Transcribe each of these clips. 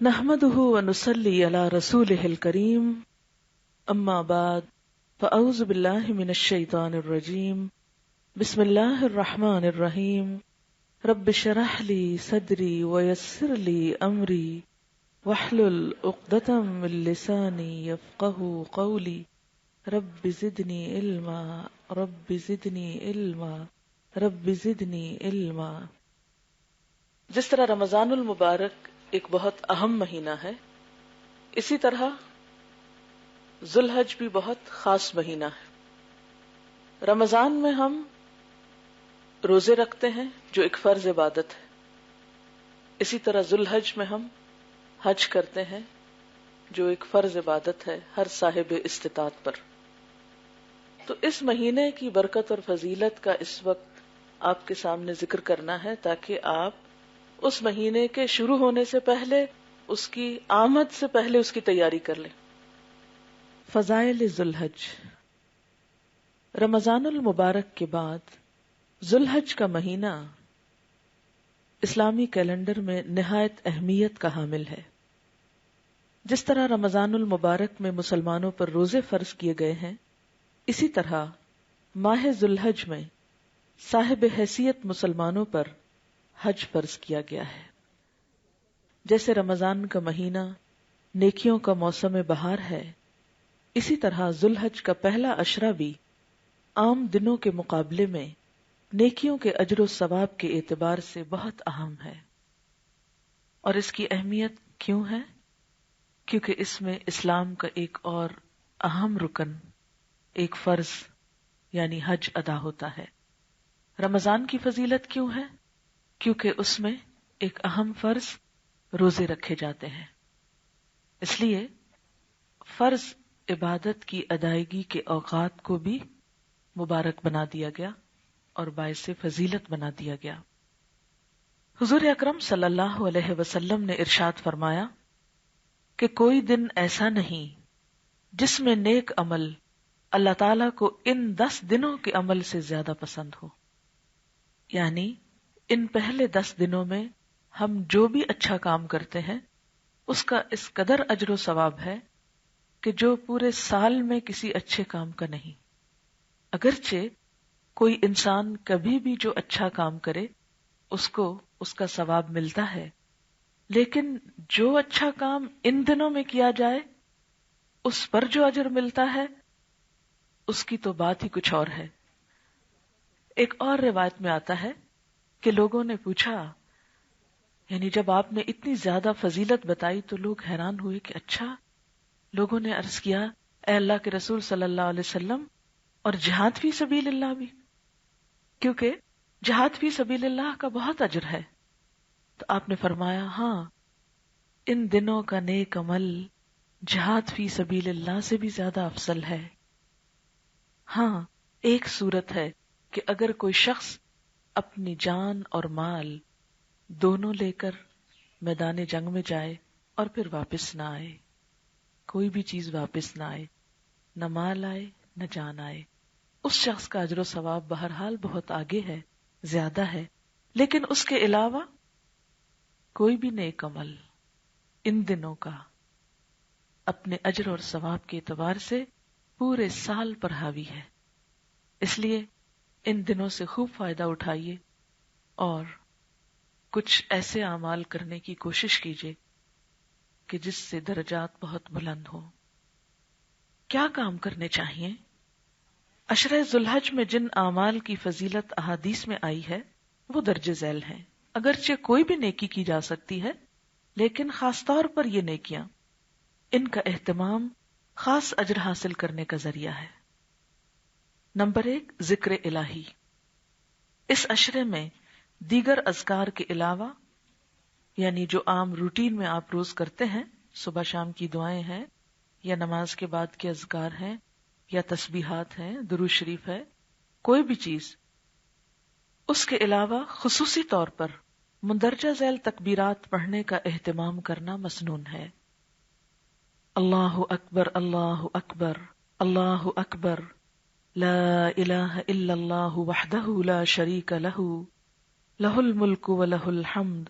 نحمده ونصلي على رسوله الكريم اما بعد فاعوذ بالله من الشيطان الرجيم بسم الله الرحمن الرحيم رب اشرح لي صدري ويسر لي امري واحلل عقدة من لساني يفقهوا قولي رب زدني علما رب زدنی علما رب زدنی علما۔ جس طرح رمضان المبارک ایک بہت اہم مہینہ ہے، اسی طرح ذوالحج بھی بہت خاص مہینہ ہے۔ رمضان میں ہم روزے رکھتے ہیں جو ایک فرض عبادت ہے، اسی طرح ذوالحج میں ہم حج کرتے ہیں جو ایک فرض عبادت ہے ہر صاحب استطاعت پر۔ تو اس مہینے کی برکت اور فضیلت کا اس وقت آپ کے سامنے ذکر کرنا ہے تاکہ آپ اس مہینے کے شروع ہونے سے پہلے، اس کی آمد سے پہلے اس کی تیاری کر لیں۔ فضائل ذوالحج۔ رمضان المبارک کے بعد ذوالحج کا مہینہ اسلامی کیلنڈر میں نہایت اہمیت کا حامل ہے۔ جس طرح رمضان المبارک میں مسلمانوں پر روزے فرض کیے گئے ہیں، اسی طرح ماہ ذوالحج میں صاحب حیثیت مسلمانوں پر حج فرض کیا گیا ہے۔ جیسے رمضان کا مہینہ نیکیوں کا موسم بہار ہے، اسی طرح ذوالحج کا پہلا عشرہ بھی عام دنوں کے مقابلے میں نیکیوں کے اجر و ثواب کے اعتبار سے بہت اہم ہے۔ اور اس کی اہمیت کیوں ہے؟ کیونکہ اس میں اسلام کا ایک اور اہم رکن، ایک فرض یعنی حج ادا ہوتا ہے۔ رمضان کی فضیلت کیوں ہے؟ کیونکہ اس میں ایک اہم فرض روزے رکھے جاتے ہیں، اس لیے فرض عبادت کی ادائیگی کے اوقات کو بھی مبارک بنا دیا گیا اور باعث فضیلت بنا دیا گیا۔ حضور اکرم صلی اللہ علیہ وسلم نے ارشاد فرمایا کہ کوئی دن ایسا نہیں جس میں نیک عمل اللہ تعالیٰ کو ان 10 دنوں کے عمل سے زیادہ پسند ہو، یعنی ان پہلے 10 دنوں میں ہم جو بھی اچھا کام کرتے ہیں اس کا اس قدر اجر و ثواب ہے کہ جو پورے سال میں کسی اچھے کام کا نہیں۔ اگرچہ کوئی انسان کبھی بھی جو اچھا کام کرے اس کو اس کا ثواب ملتا ہے، لیکن جو اچھا کام ان دنوں میں کیا جائے اس پر جو اجر ملتا ہے اس کی تو بات ہی کچھ اور ہے۔ ایک اور روایت میں آتا ہے کہ لوگوں نے پوچھا، یعنی جب آپ نے اتنی زیادہ فضیلت بتائی تو لوگ حیران ہوئے کہ اچھا، لوگوں نے عرض کیا اے اللہ کے رسول صلی اللہ علیہ وسلم، اور جہاد فی سبیل اللہ بھی؟ کیونکہ جہاد فی سبیل اللہ کا بہت اجر ہے۔ تو آپ نے فرمایا ہاں، ان دنوں کا نیک عمل جہاد فی سبیل اللہ سے بھی زیادہ افضل ہے۔ ہاں، ایک صورت ہے کہ اگر کوئی شخص اپنی جان اور مال دونوں لے کر میدان جنگ میں جائے اور پھر واپس نہ آئے، کوئی بھی چیز واپس نہ آئے، نہ مال آئے نہ جان آئے، اس شخص کا اجر و ثواب بہرحال بہت آگے ہے، زیادہ ہے، لیکن اس کے علاوہ کوئی بھی نیک عمل ان دنوں کا اپنے اجر اور ثواب کے اعتبار سے پورے سال پر حاوی ہے۔ اس لیے ان دنوں سے خوب فائدہ اٹھائیے اور کچھ ایسے اعمال کرنے کی کوشش کیجیے کہ جس سے درجات بہت بلند ہوں۔ کیا کام کرنے چاہیے؟ عشرہ ذوالحج میں جن اعمال کی فضیلت احادیث میں آئی ہے وہ درج ذیل ہیں۔ اگرچہ کوئی بھی نیکی کی جا سکتی ہے، لیکن خاص طور پر یہ نیکیاں، ان کا اہتمام خاص اجر حاصل کرنے کا ذریعہ ہے۔ نمبر 1، ذکر الہی۔ اس عشرے میں دیگر اذکار کے علاوہ، یعنی جو عام روٹین میں آپ روز کرتے ہیں، صبح شام کی دعائیں ہیں یا نماز کے بعد کے اذکار ہیں یا تسبیحات ہیں، درود شریف ہے، کوئی بھی چیز، اس کے علاوہ خصوصی طور پر مندرجہ ذیل تکبیرات پڑھنے کا اہتمام کرنا مسنون ہے۔ اللہ اکبر اللہ اکبر اللہ اکبر، لا الہ الا اللہ وحدہ لا شریک لہ، لہ الملک و لہ الحمد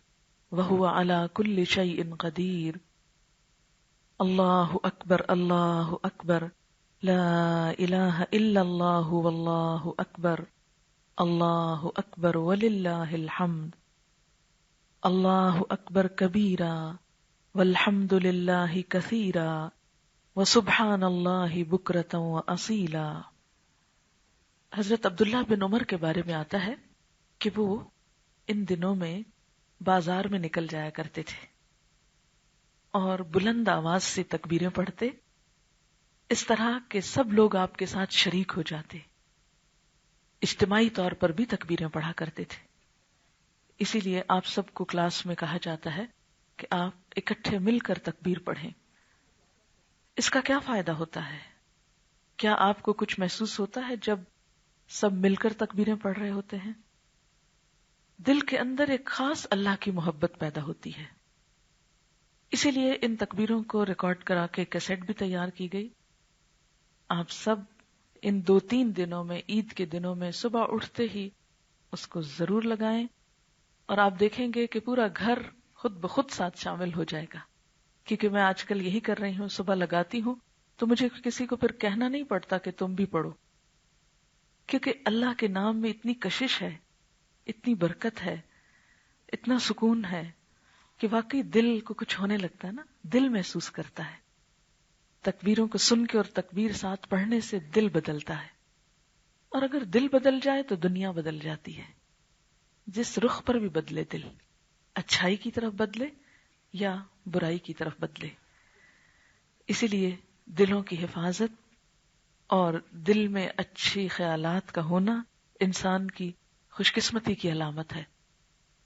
وهو على كل شيء قدير. الله أكبر الله أكبر لا إله إلا الله والله أكبر الله أكبر ولله الحمد. الله أكبر كبيرا والحمد لله كثيرا وسبحان الله بكرة وأصيلا. حضرت عبداللہ بن عمر کے بارے میں آتا ہے کہ وہ ان دنوں میں بازار میں نکل جایا کرتے تھے اور بلند آواز سے تکبیریں پڑھتے، اس طرح کہ سب لوگ آپ کے ساتھ شریک ہو جاتے. اجتماعی طور پر بھی تکبیریں پڑھا کرتے تھے. اسی لیے آپ سب کو کلاس میں کہا جاتا ہے کہ آپ اکٹھے مل کر تکبیر پڑھیں. اس کا کیا فائدہ ہوتا ہے؟ کیا آپ کو کچھ محسوس ہوتا ہے جب سب مل کر تکبیریں پڑھ رہے ہوتے ہیں؟ دل کے اندر ایک خاص اللہ کی محبت پیدا ہوتی ہے. اسی لیے ان تکبیروں کو ریکارڈ کرا کے کیسٹ بھی تیار کی گئی. آپ سب ان 2-3 دنوں میں، عید کے دنوں میں صبح اٹھتے ہی اس کو ضرور لگائیں، اور آپ دیکھیں گے کہ پورا گھر خود بخود ساتھ شامل ہو جائے گا. کیونکہ میں آج کل یہی کر رہی ہوں، صبح لگاتی ہوں تو مجھے کسی کو پھر کہنا نہیں پڑتا کہ تم بھی پڑھو، کیونکہ اللہ کے نام میں اتنی کشش ہے، اتنی برکت ہے، اتنا سکون ہے کہ واقعی دل کو کچھ ہونے لگتا ہے نا، دل محسوس کرتا ہے. تکبیروں کو سن کے اور تکبیر ساتھ پڑھنے سے دل بدلتا ہے، اور اگر دل بدل جائے تو دنیا بدل جاتی ہے. جس رخ پر بھی بدلے دل، اچھائی کی طرف بدلے یا برائی کی طرف بدلے. اسی لیے دلوں کی حفاظت اور دل میں اچھی خیالات کا ہونا انسان کی خوش قسمتی کی علامت ہے.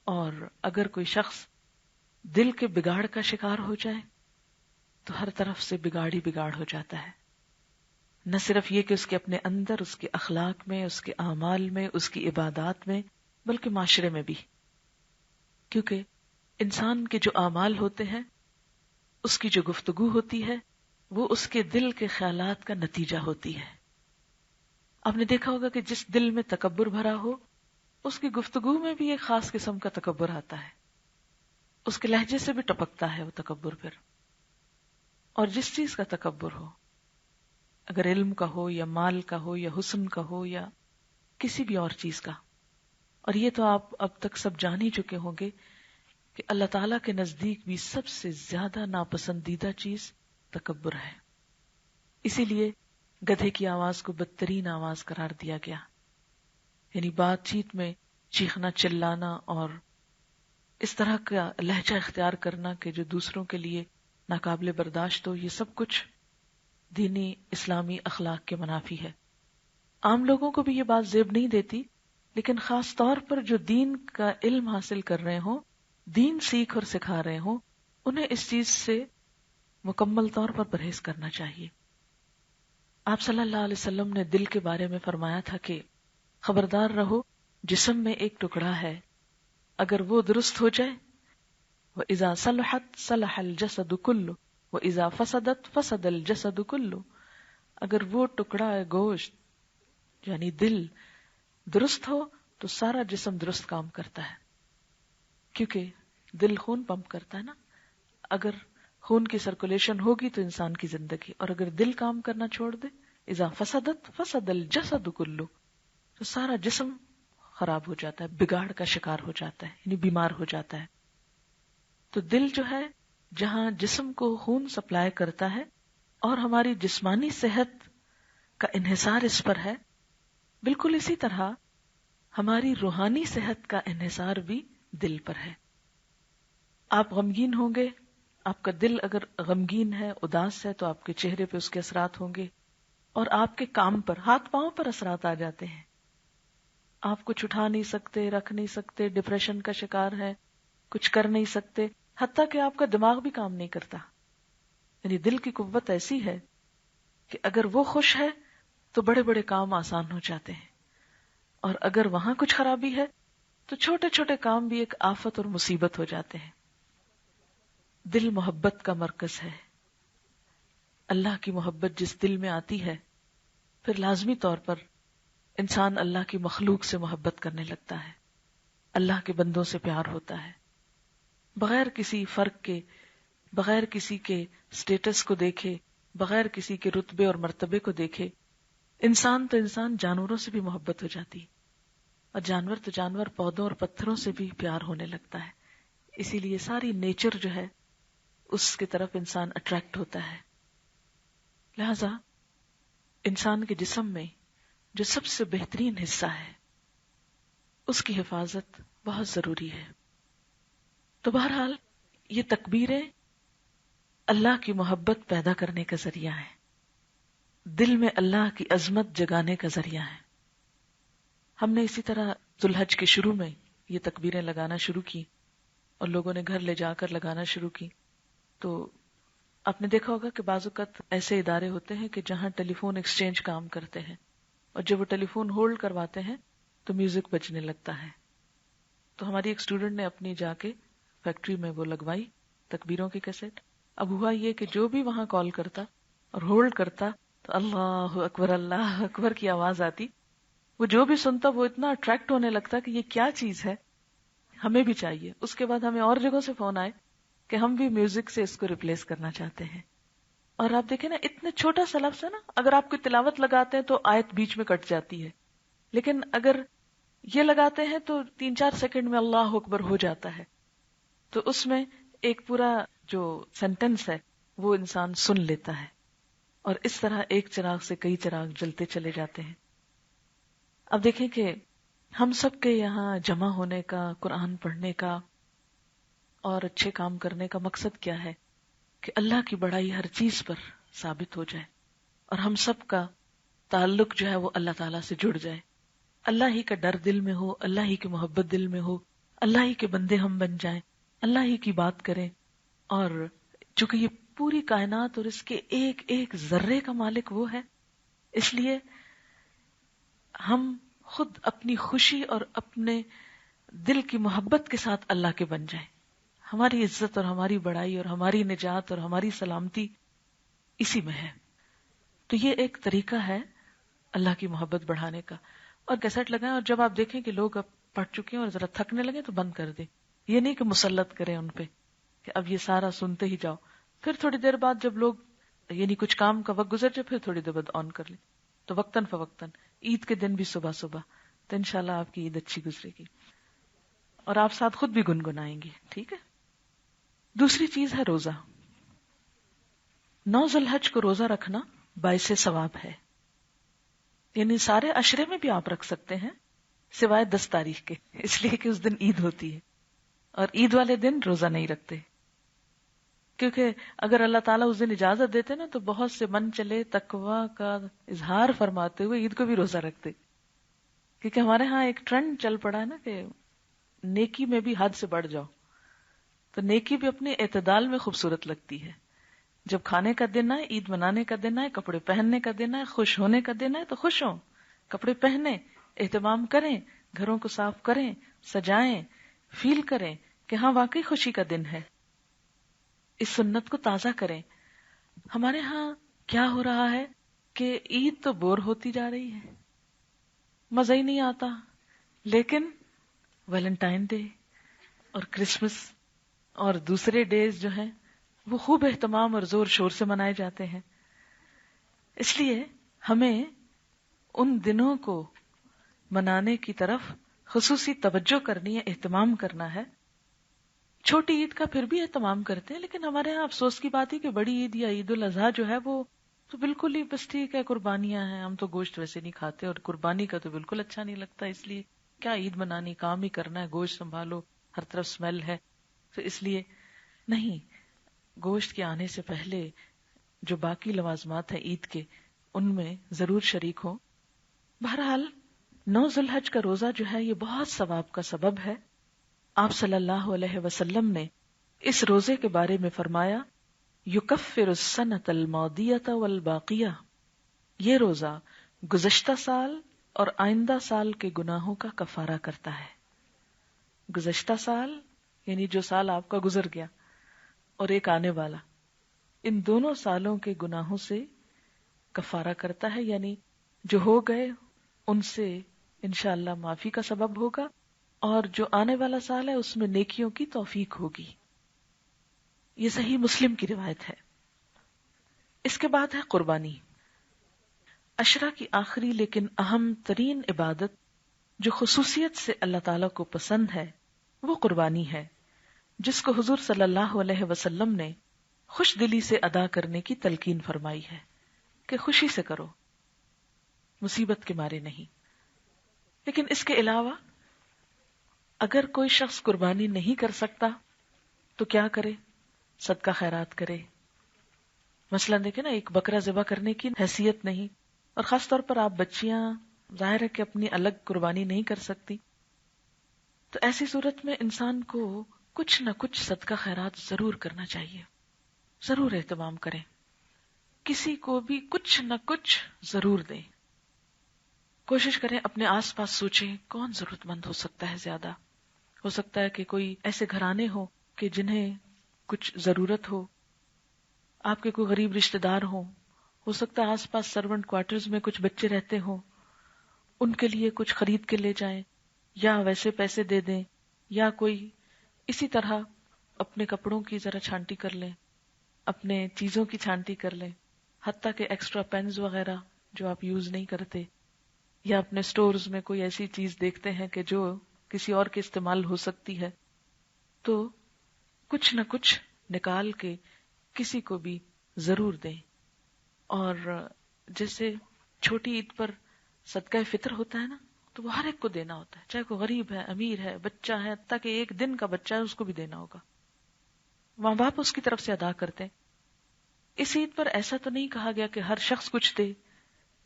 اور اگر کوئی شخص دل کے بگاڑ کا شکار ہو جائے تو ہر طرف سے بگاڑ ہی بگاڑ ہو جاتا ہے. نہ صرف یہ کہ اس کے اپنے اندر، اس کے اخلاق میں، اس کے اعمال میں، اس کی عبادات میں، بلکہ معاشرے میں بھی. کیونکہ انسان کے جو اعمال ہوتے ہیں، اس کی جو گفتگو ہوتی ہے، وہ اس کے دل کے خیالات کا نتیجہ ہوتی ہے. آپ نے دیکھا ہوگا کہ جس دل میں تکبر بھرا ہو، اس کی گفتگو میں بھی ایک خاص قسم کا تکبر آتا ہے، اس کے لہجے سے بھی ٹپکتا ہے وہ تکبر پھر. اور جس چیز کا تکبر ہو، اگر علم کا ہو یا مال کا ہو یا حسن کا ہو یا کسی بھی اور چیز کا، اور یہ تو آپ اب تک سب جان ہی چکے ہوں گے کہ اللہ تعالیٰ کے نزدیک بھی سب سے زیادہ ناپسندیدہ چیز تکبر ہے. اسی لیے گدھے کی آواز کو بدترین آواز قرار دیا گیا. یعنی بات چیت میں چیخنا، چلانا اور اس طرح کا لہجہ اختیار کرنا کہ جو دوسروں کے لیے ناقابل برداشت ہو، یہ سب کچھ دینی اسلامی اخلاق کے منافی ہے. عام لوگوں کو بھی یہ بات زیب نہیں دیتی، لیکن خاص طور پر جو دین کا علم حاصل کر رہے ہوں، دین سیکھ اور سکھا رہے ہوں، انہیں اس چیز سے مکمل طور پر پرہیز کرنا چاہیے. آپ صلی اللہ علیہ وسلم نے دل کے بارے میں فرمایا تھا کہ خبردار رہو، جسم میں ایک ٹکڑا ہے، اگر وہ درست ہو جائے، وَإِذَا صَلَحَتْ صَلَحَ الْجَسَدُ كُلُّهُ وَإِذَا فَسَدَتْ فَسَدَ الْجَسَدُ كُلُّهُ. اگر وہ ٹکڑا ہے گوشت یعنی دل درست ہو تو سارا جسم درست کام کرتا ہے، کیونکہ دل خون پمپ کرتا ہے نا. اگر خون کی سرکولیشن ہوگی تو انسان کی زندگی، اور اگر دل کام کرنا چھوڑ دے، اذا فسدت فسد الجسد کلو، تو سارا جسم خراب ہو جاتا ہے، بگاڑ کا شکار ہو جاتا ہے، یعنی بیمار ہو جاتا ہے. تو دل جو ہے جہاں جسم کو خون سپلائی کرتا ہے اور ہماری جسمانی صحت کا انحصار اس پر ہے، بالکل اسی طرح ہماری روحانی صحت کا انحصار بھی دل پر ہے. آپ غمگین ہوں گے، آپ کا دل اگر غمگین ہے، اداس ہے، تو آپ کے چہرے پہ اس کے اثرات ہوں گے، اور آپ کے کام پر، ہاتھ پاؤں پر اثرات آ جاتے ہیں. آپ کچھ اٹھا نہیں سکتے، رکھ نہیں سکتے، ڈپریشن کا شکار ہے، کچھ کر نہیں سکتے، حتیٰ کہ آپ کا دماغ بھی کام نہیں کرتا. یعنی دل کی قوت ایسی ہے کہ اگر وہ خوش ہے تو بڑے بڑے کام آسان ہو جاتے ہیں، اور اگر وہاں کچھ خرابی ہے تو چھوٹے چھوٹے کام بھی ایک آفت اور مصیبت ہو جاتے ہیں. دل محبت کا مرکز ہے. اللہ کی محبت جس دل میں آتی ہے، پھر لازمی طور پر انسان اللہ کی مخلوق سے محبت کرنے لگتا ہے، اللہ کے بندوں سے پیار ہوتا ہے. بغیر کسی فرق کے، بغیر کسی کے سٹیٹس کو دیکھے، بغیر کسی کے رتبے اور مرتبے کو دیکھے، انسان تو انسان جانوروں سے بھی محبت ہو جاتی، اور جانور تو جانور، پودوں اور پتھروں سے بھی پیار ہونے لگتا ہے. اسی لیے ساری نیچر جو ہے اس کی طرف انسان اٹریکٹ ہوتا ہے. لہذا انسان کے جسم میں جو سب سے بہترین حصہ ہے اس کی حفاظت بہت ضروری ہے. تو بہرحال یہ تکبیریں اللہ کی محبت پیدا کرنے کا ذریعہ ہے، دل میں اللہ کی عظمت جگانے کا ذریعہ ہے. ہم نے اسی طرح ذوالحج کے شروع میں یہ تکبیریں لگانا شروع کی اور لوگوں نے گھر لے جا کر لگانا شروع کی. تو آپ نے دیکھا ہوگا کہ بعض اوقات ایسے ادارے ہوتے ہیں کہ جہاں ٹیلی فون ایکسچینج کام کرتے ہیں، اور جب وہ ٹیلی فون ہولڈ کرواتے ہیں تو میوزک بجنے لگتا ہے. تو ہماری ایک اسٹوڈنٹ نے اپنی جا کے فیکٹری میں وہ لگوائی تکبیروں کی کیسٹ. اب ہوا یہ کہ جو بھی وہاں کال کرتا اور ہولڈ کرتا تو اللہ اکبر کی آواز آتی. وہ جو بھی سنتا وہ اتنا اٹریکٹ ہونے لگتا کہ یہ کیا چیز ہے، ہمیں بھی چاہیے. اس کے بعد ہمیں اور جگہوں سے فون آئے کہ ہم بھی میوزک سے اس کو ریپلیس کرنا چاہتے ہیں. اور آپ دیکھیں نا، اتنے چھوٹا سا لفظ ہے نا، اگر آپ کوئی تلاوت لگاتے ہیں تو آیت بیچ میں کٹ جاتی ہے، لیکن اگر یہ لگاتے ہیں تو 3-4 سیکنڈ میں اللہ اکبر ہو جاتا ہے. تو اس میں ایک پورا جو سینٹنس ہے وہ انسان سن لیتا ہے، اور اس طرح ایک چراغ سے کئی چراغ جلتے چلے جاتے ہیں. اب دیکھیں کہ ہم سب کے یہاں جمع ہونے کا، قرآن پڑھنے کا اور اچھے کام کرنے کا مقصد کیا ہے؟ کہ اللہ کی بڑائی ہر چیز پر ثابت ہو جائے اور ہم سب کا تعلق جو ہے وہ اللہ تعالیٰ سے جڑ جائے، اللہ ہی کا ڈر دل میں ہو، اللہ ہی کی محبت دل میں ہو، اللہ ہی کے بندے ہم بن جائیں، اللہ ہی کی بات کریں. اور چونکہ یہ پوری کائنات اور اس کے ایک ایک ذرے کا مالک وہ ہے، اس لیے ہم خود اپنی خوشی اور اپنے دل کی محبت کے ساتھ اللہ کے بن جائیں. ہماری عزت اور ہماری بڑائی اور ہماری نجات اور ہماری سلامتی اسی میں ہے. تو یہ ایک طریقہ ہے اللہ کی محبت بڑھانے کا. اور کیسٹ لگائیں، اور جب آپ دیکھیں کہ لوگ اب پڑھ چکے ہیں اور ذرا تھکنے لگے تو بند کر دیں. یہ نہیں کہ مسلط کریں ان پہ کہ اب یہ سارا سنتے ہی جاؤ. پھر تھوڑی دیر بعد جب لوگ یعنی کچھ کام کا وقت گزر جائے پھر تھوڑی دیر بعد آن کر لیں. تو وقتاً فوقتاً، عید کے دن بھی صبح صبح، تو انشاءاللہ آپ کی عید اچھی گزرے گی اور آپ ساتھ خود بھی گنگنائیں گے. ٹھیک ہے. دوسری چیز ہے روزہ. 9 ذوالحج کو روزہ رکھنا باعث ثواب ہے، یعنی سارے عشرے میں بھی آپ رکھ سکتے ہیں سوائے 10 تاریخ کے، اس لیے کہ اس دن عید ہوتی ہے اور عید والے دن روزہ نہیں رکھتے. کیونکہ اگر اللہ تعالیٰ اس دن اجازت دیتے نا تو بہت سے من چلے تقوی کا اظہار فرماتے ہوئے عید کو بھی روزہ رکھتے. کیونکہ ہمارے ہاں ایک ٹرینڈ چل پڑا ہے نا کہ نیکی میں بھی حد سے بڑھ جاؤ. تو نیکی بھی اپنے اعتدال میں خوبصورت لگتی ہے. جب کھانے کا دن ہے، عید منانے کا دن ہے، کپڑے پہننے کا دن ہے، خوش ہونے کا دن ہے تو خوش ہوں، کپڑے پہنے، اہتمام کریں، گھروں کو صاف کریں، سجائیں، فیل کریں کہ ہاں واقعی خوشی کا دن ہے. اس سنت کو تازہ کریں. ہمارے ہاں کیا ہو رہا ہے کہ عید تو بور ہوتی جا رہی ہے، مزہ ہی نہیں آتا، لیکن ویلنٹائن ڈے اور کرسمس اور دوسرے ڈیز جو ہیں وہ خوب اہتمام اور زور شور سے منائے جاتے ہیں. اس لیے ہمیں ان دنوں کو منانے کی طرف خصوصی توجہ کرنی ہے، اہتمام کرنا ہے. چھوٹی عید کا پھر بھی اہتمام کرتے ہیں، لیکن ہمارے ہاں افسوس کی بات ہے کہ بڑی عید یا عید الاضحیٰ جو ہے وہ تو بالکل ہی بس ٹھیک ہے، قربانیاں ہیں، ہم تو گوشت ویسے نہیں کھاتے اور قربانی کا تو بالکل اچھا نہیں لگتا، اس لیے کیا عید منانی، کام ہی کرنا ہے، گوشت سنبھالو، ہر طرف اسمیل ہے. تو اس لیے نہیں، گوشت کے آنے سے پہلے جو باقی لوازمات ہیں عید کے ان میں ضرور شریک ہوں. بہرحال 9 ذوالحج کا روزہ جو ہے یہ بہت ثواب کا سبب ہے. آپ صلی اللہ علیہ وسلم نے اس روزے کے بارے میں فرمایا، یکفر السنۃ الماضیۃ والباقیہ، یہ روزہ گزشتہ سال اور آئندہ سال کے گناہوں کا کفارہ کرتا ہے. گزشتہ سال یعنی جو سال آپ کا گزر گیا اور ایک آنے والا، ان دونوں سالوں کے گناہوں سے کفارہ کرتا ہے، یعنی جو ہو گئے ان سے انشاءاللہ معافی کا سبب ہوگا، اور جو آنے والا سال ہے اس میں نیکیوں کی توفیق ہوگی. یہ صحیح مسلم کی روایت ہے۔ اس کے بعد ہے قربانی، عشرہ کی آخری لیکن اہم ترین عبادت جو خصوصیت سے اللہ تعالیٰ کو پسند ہے وہ قربانی ہے، جس کو حضور صلی اللہ علیہ وسلم نے خوش دلی سے ادا کرنے کی تلقین فرمائی ہے کہ خوشی سے کرو، مصیبت کے مارے نہیں۔ لیکن اس کے علاوہ اگر کوئی شخص قربانی نہیں کر سکتا تو کیا کرے؟ صدقہ خیرات کرے۔ مثلا دیکھیں نا، ایک بکرا ذبح کرنے کی حیثیت نہیں، اور خاص طور پر آپ بچیاں ظاہر ہے کہ اپنی الگ قربانی نہیں کر سکتی، تو ایسی صورت میں انسان کو کچھ نہ کچھ صدقہ خیرات ضرور کرنا چاہیے، ضرور اہتمام کریں، کسی کو بھی کچھ نہ کچھ ضرور دیں۔ کوشش کریں اپنے آس پاس سوچیں کون ضرورت مند ہو سکتا ہے زیادہ۔ ہو سکتا ہے کہ کوئی ایسے گھرانے ہو کہ جنہیں کچھ ضرورت ہو، آپ کے کوئی غریب رشتہ دار ہوں، ہو سکتا ہے آس پاس سرونٹ کوارٹرز میں کچھ بچے رہتے ہوں، ان کے لیے کچھ خرید کے لے جائیں، یا ویسے پیسے دے دیں، یا کوئی اسی طرح اپنے کپڑوں کی ذرا چھانٹی کر لیں، اپنے چیزوں کی چھانٹی کر لیں، حتیٰ کہ ایکسٹرا پینز وغیرہ جو آپ یوز نہیں کرتے، یا اپنے سٹورز میں کوئی ایسی چیز دیکھتے ہیں کہ جو کسی اور کے استعمال ہو سکتی ہے، تو کچھ نہ کچھ نکال کے کسی کو بھی ضرور دیں۔ اور جیسے چھوٹی عید پر صدقہ فطر ہوتا ہے نا، تو وہ ہر ایک کو دینا ہوتا ہے، چاہے کوئی غریب ہے، امیر ہے، بچہ ہے، حتیٰ کہ ایک دن کا بچہ ہے، اس کو بھی دینا ہوگا۔ ماں باپ اس کی طرف سے ادا کرتے ہیں۔ اس عید پر ایسا تو نہیں کہا گیا کہ ہر شخص کچھ دے،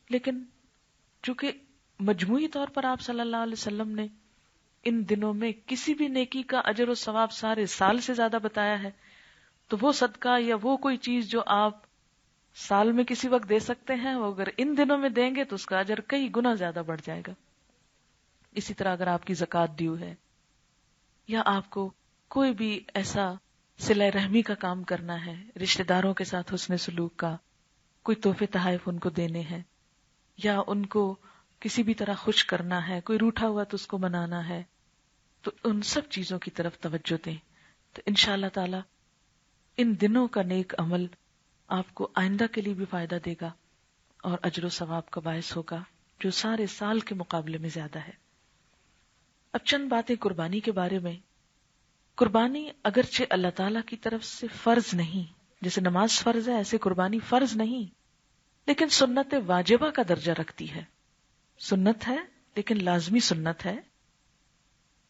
لیکن چونکہ مجموعی طور پر آپ صلی اللہ علیہ وسلم نے ان دنوں میں کسی بھی نیکی کا اجر و ثواب سارے سال سے زیادہ بتایا ہے، تو وہ صدقہ یا وہ کوئی چیز جو آپ سال میں کسی وقت دے سکتے ہیں، وہ اگر ان دنوں میں دیں گے تو اس کا اجر کئی گنا زیادہ بڑھ جائے گا۔ اسی طرح اگر آپ کی زکوٰۃ ڈیو ہے، یا آپ کو کوئی بھی ایسا صلہ رحمی کا کام کرنا ہے، رشتہ داروں کے ساتھ حسن سلوک کا، کوئی تحفے تحائف ان کو دینے ہیں، یا ان کو کسی بھی طرح خوش کرنا ہے، کوئی روٹھا ہوا تو اس کو منانا ہے، تو ان سب چیزوں کی طرف توجہ دیں، تو انشاءاللہ تعالی ان دنوں کا نیک عمل آپ کو آئندہ کے لیے بھی فائدہ دے گا اور اجر و ثواب کا باعث ہوگا جو سارے سال کے مقابلے میں زیادہ ہے۔ اب چند باتیں قربانی کے بارے میں۔ قربانی اگرچہ اللہ تعالی کی طرف سے فرض نہیں، جیسے نماز فرض ہے ایسے قربانی فرض نہیں، لیکن سنت واجبہ کا درجہ رکھتی ہے۔ سنت ہے لیکن لازمی سنت ہے،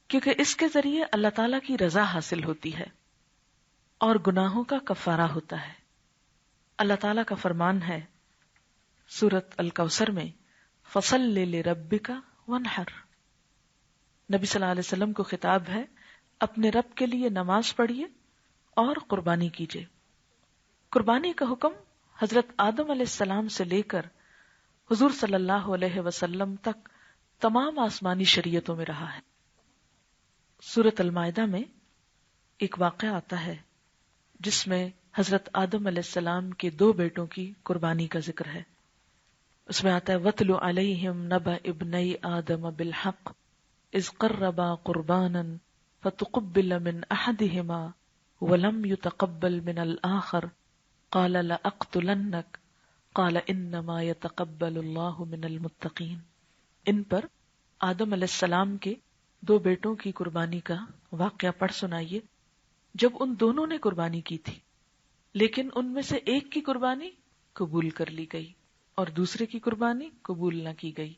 کیونکہ اس کے ذریعے اللہ تعالیٰ کی رضا حاصل ہوتی ہے اور گناہوں کا کفارہ ہوتا ہے۔ اللہ تعالیٰ کا فرمان ہے سورۃ الکوثر میں، فَصَلِّ لِرَبِّكَ وَانْحَرْ۔ نبی صلی اللہ علیہ وسلم کو خطاب ہے، اپنے رب کے لیے نماز پڑھیے اور قربانی کیجیے۔ قربانی کا حکم حضرت آدم علیہ السلام سے لے کر حضور صلی اللہ علیہ وسلم تک تمام آسمانی شریعتوں میں رہا ہے۔ سورۃ المائدہ میں ایک واقعہ آتا ہے جس میں حضرت آدم علیہ السلام کے 2 بیٹوں کی قربانی کا ذکر ہے۔ اس میں آتا ہے وَاتْلُ عَلَيْهِمْ نَبَأَ ابْنَيْ آدَمَ بِالْحَقِّ إِذْ قَرَّبَا قُرْبَانًا فَتُقُبِّلَ مِنْ أَحَدِهِمَا وَلَمْ يُتَقَبَّلْ مِنَ الْآخَرِ قَالَ لَأَقْتُلَنَّكَ قَالَ إِنَّمَا يَتَقَبَّلُ اللَّهُ مِنَ الْمُتَّقِينَ۔ ان پر آدم علیہ السلام کے 2 بیٹوں کی قربانی کا واقعہ پڑھ سنائیے جب ان دونوں نے قربانی کی تھی، لیکن ان میں سے ایک کی قربانی قبول کر لی گئی اور دوسرے کی قربانی قبول نہ کی گئی۔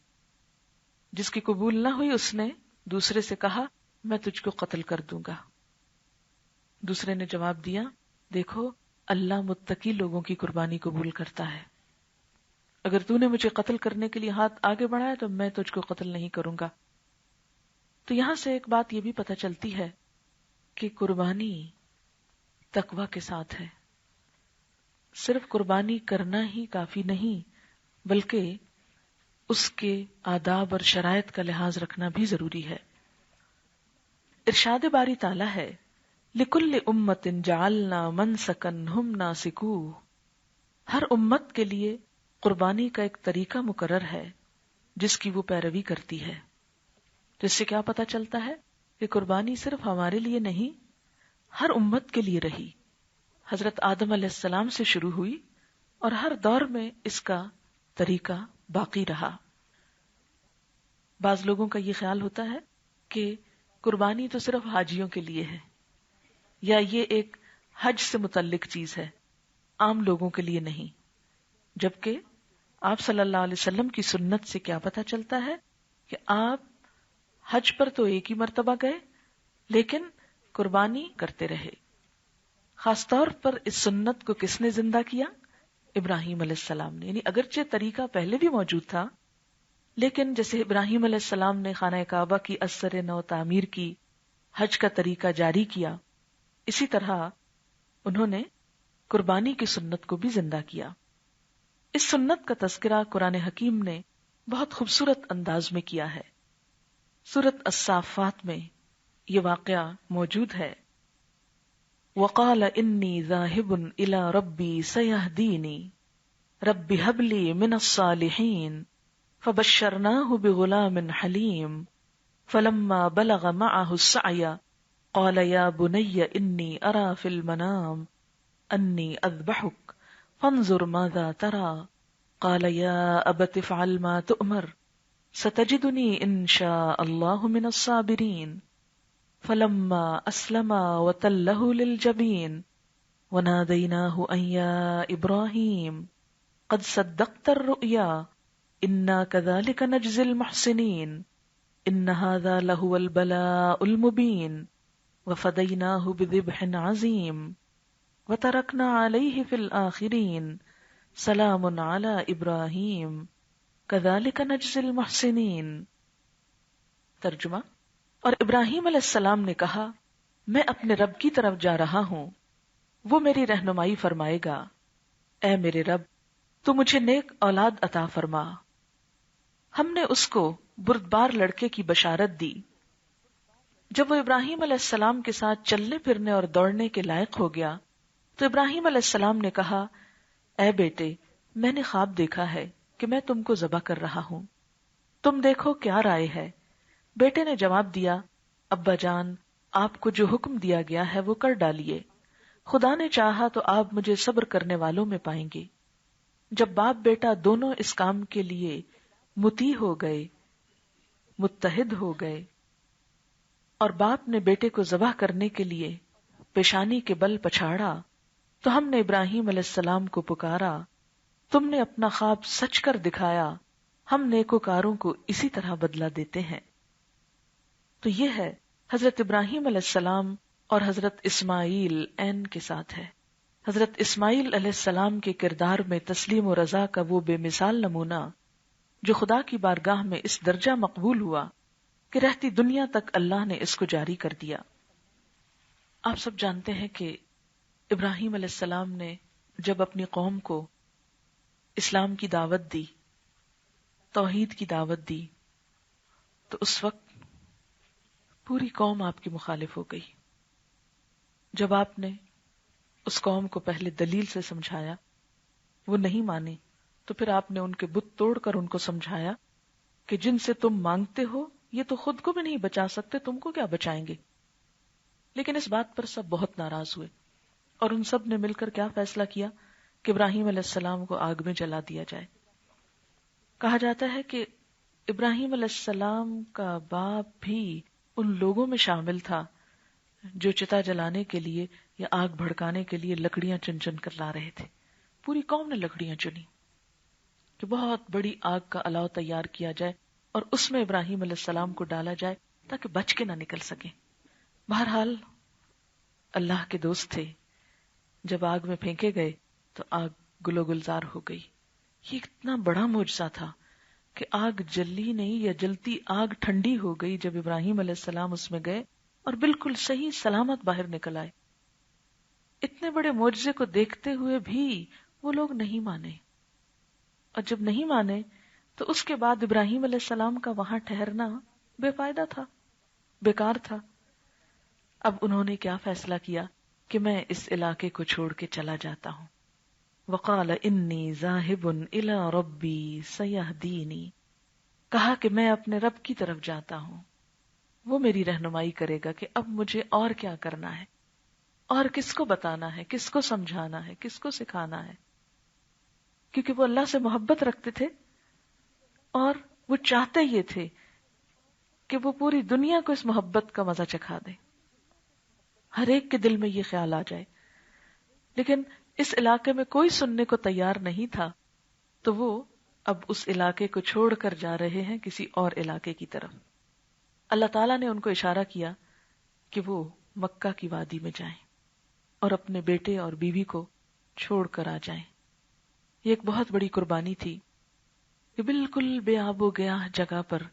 جس کی قبول نہ ہوئی اس نے دوسرے سے کہا میں تجھ کو قتل کر دوں گا۔ دوسرے نے جواب دیا دیکھو اللہ متقی لوگوں کی قربانی قبول کرتا ہے، اگر تو نے مجھے قتل کرنے کے لیے ہاتھ آگے بڑھایا تو میں تجھ کو قتل نہیں کروں گا۔ تو یہاں سے ایک بات یہ بھی پتہ چلتی ہے کہ قربانی تقوی کے ساتھ ہے۔ صرف قربانی کرنا ہی کافی نہیں، بلکہ اس کے آداب اور شرائط کا لحاظ رکھنا بھی ضروری ہے۔ ارشاد باری تعالی ہے لِكُلِّ أُمَّةٍ جَعَلْنَا مَنْسَكًا هُمْ نَاسِكُوهُ۔ ہر امت کے لیے قربانی کا ایک طریقہ مقرر ہے جس کی وہ پیروی کرتی ہے۔ جس سے کیا پتہ چلتا ہے کہ قربانی صرف ہمارے لیے نہیں، ہر امت کے لیے رہی، حضرت آدم علیہ السلام سے شروع ہوئی اور ہر دور میں اس کا طریقہ باقی رہا. بعض لوگوں کا یہ خیال ہوتا ہے کہ قربانی تو صرف حاجیوں کے لیے ہے، یا یہ ایک حج سے متعلق چیز ہے، عام لوگوں کے لیے نہیں. جبکہ آپ صلی اللہ علیہ وسلم کی سنت سے کیا پتہ چلتا ہے کہ آپ حج پر تو ایک ہی مرتبہ گئے لیکن قربانی کرتے رہے. خاص طور پر اس سنت کو کس نے زندہ کیا؟ ابراہیم علیہ السلام نے. یعنی اگرچہ طریقہ پہلے بھی موجود تھا، لیکن جیسے ابراہیم علیہ السلام نے خانہ کعبہ کی اثر نو تعمیر کی، حج کا طریقہ جاری کیا، اسی طرح انہوں نے قربانی کی سنت کو بھی زندہ کیا. اس سنت کا تذکرہ قرآن حکیم نے بہت خوبصورت انداز میں کیا ہے. سورۃ الصافات میں یہ واقعہ موجود ہے. وَقَالَ إِنِّي ذَاهِبٌ إِلَى رَبِّي سَيَهْدِينِ رَبِّ هَبْ لِي مِنَ الصَّالِحِينَ فَبَشَّرْنَاهُ بِغُلَامٍ حَلِيمٍ فَلَمَّا بَلَغَ مَعَهُ السَّعْيَ قَالَ يَا بُنَيَّ إِنِّي أَرَى فِي الْمَنَامِ أَنِّي أَذْبَحُكَ فَانظُرْ مَاذَا تَرَى قَالَ يَا أَبَتِ افْعَلْ مَا تُؤْمَرُ سَتَجِدُنِي إِن شَاءَ اللَّهُ مِنَ الصَّابِرِينَ فلما أسلما وتله للجبين وناديناه أن يا إبراهيم قد صدقت الرؤيا إنا كذلك نجزي المحسنين إن هذا لهو البلاء المبين وفديناه بذبح عظيم وتركنا عليه في الآخرين سلام على إبراهيم كذلك نجزي المحسنين. ترجمہ: اور ابراہیم علیہ السلام نے کہا، میں اپنے رب کی طرف جا رہا ہوں، وہ میری رہنمائی فرمائے گا. اے میرے رب، تو مجھے نیک اولاد عطا فرما. ہم نے اس کو بردبار لڑکے کی بشارت دی. جب وہ ابراہیم علیہ السلام کے ساتھ چلنے پھرنے اور دوڑنے کے لائق ہو گیا تو ابراہیم علیہ السلام نے کہا، اے بیٹے، میں نے خواب دیکھا ہے کہ میں تم کو ذبح کر رہا ہوں، تم دیکھو کیا رائے ہے. بیٹے نے جواب دیا، ابا جان، آپ کو جو حکم دیا گیا ہے وہ کر ڈالیے. خدا نے چاہا تو آپ مجھے صبر کرنے والوں میں پائیں گے. جب باپ بیٹا دونوں اس کام کے لیے مطیع ہو گئے، متحد ہو گئے، اور باپ نے بیٹے کو ذبح کرنے کے لیے پیشانی کے بل پچھاڑا، تو ہم نے ابراہیم علیہ السلام کو پکارا، تم نے اپنا خواب سچ کر دکھایا، ہم نیکوکاروں کو اسی طرح بدلہ دیتے ہیں. تو یہ ہے حضرت ابراہیم علیہ السلام اور حضرت اسماعیل عین کے ساتھ ہے. حضرت اسماعیل علیہ السلام کے کردار میں تسلیم و رضا کا وہ بے مثال نمونہ جو خدا کی بارگاہ میں اس درجہ مقبول ہوا کہ رہتی دنیا تک اللہ نے اس کو جاری کر دیا. آپ سب جانتے ہیں کہ ابراہیم علیہ السلام نے جب اپنی قوم کو اسلام کی دعوت دی، توحید کی دعوت دی، تو اس وقت پوری قوم آپ کی مخالف ہو گئی. جب آپ نے اس قوم کو پہلے دلیل سے سمجھایا، وہ نہیں مانی، تو پھر آپ نے ان کے بت توڑ کر ان کو سمجھایا کہ جن سے تم مانگتے ہو یہ تو خود کو بھی نہیں بچا سکتے، تم کو کیا بچائیں گے. لیکن اس بات پر سب بہت ناراض ہوئے اور ان سب نے مل کر کیا فیصلہ کیا کہ ابراہیم علیہ السلام کو آگ میں جلا دیا جائے. کہا جاتا ہے کہ ابراہیم علیہ السلام کا باپ بھی ان لوگوں میں شامل تھا جو چتا جلانے کے لیے یا آگ بھڑکانے کے لیے لکڑیاں چن چن کر لا رہے تھے. پوری قوم نے لکڑیاں چنی کہ بہت بڑی آگ کا الاؤ تیار کیا جائے اور اس میں ابراہیم علیہ السلام کو ڈالا جائے تاکہ بچ کے نہ نکل سکیں. بہرحال اللہ کے دوست تھے، جب آگ میں پھینکے گئے تو آگ گلو گلزار ہو گئی. یہ اتنا بڑا معجزہ تھا کہ آگ جلی نہیں، یا جلتی آگ ٹھنڈی ہو گئی جب ابراہیم علیہ السلام اس میں گئے اور بالکل صحیح سلامت باہر نکل آئے. اتنے بڑے معجزے کو دیکھتے ہوئے بھی وہ لوگ نہیں مانے، اور جب نہیں مانے تو اس کے بعد ابراہیم علیہ السلام کا وہاں ٹھہرنا بے فائدہ تھا، بیکار تھا. اب انہوں نے کیا فیصلہ کیا کہ میں اس علاقے کو چھوڑ کے چلا جاتا ہوں. وقال انی ذاہب الی ربی سیہدینی، کہا کہ میں اپنے رب کی طرف جاتا ہوں، وہ میری رہنمائی کرے گا کہ اب مجھے اور کیا کرنا ہے. اور کس کو بتانا ہے، کس کو سمجھانا ہے، کس کو سکھانا ہے، کیونکہ وہ اللہ سے محبت رکھتے تھے اور وہ چاہتے یہ تھے کہ وہ پوری دنیا کو اس محبت کا مزہ چکھا دیں، ہر ایک کے دل میں یہ خیال آ جائے. لیکن اس علاقے میں کوئی سننے کو تیار نہیں تھا، تو وہ اب اس علاقے کو چھوڑ کر جا رہے ہیں کسی اور علاقے کی طرف. اللہ تعالیٰ نے ان کو اشارہ کیا کہ وہ مکہ کی وادی میں جائیں اور اپنے بیٹے اور بیوی کو چھوڑ کر آ جائیں. یہ ایک بہت بڑی قربانی تھی کہ بالکل بے آب و گیاہ جگہ پر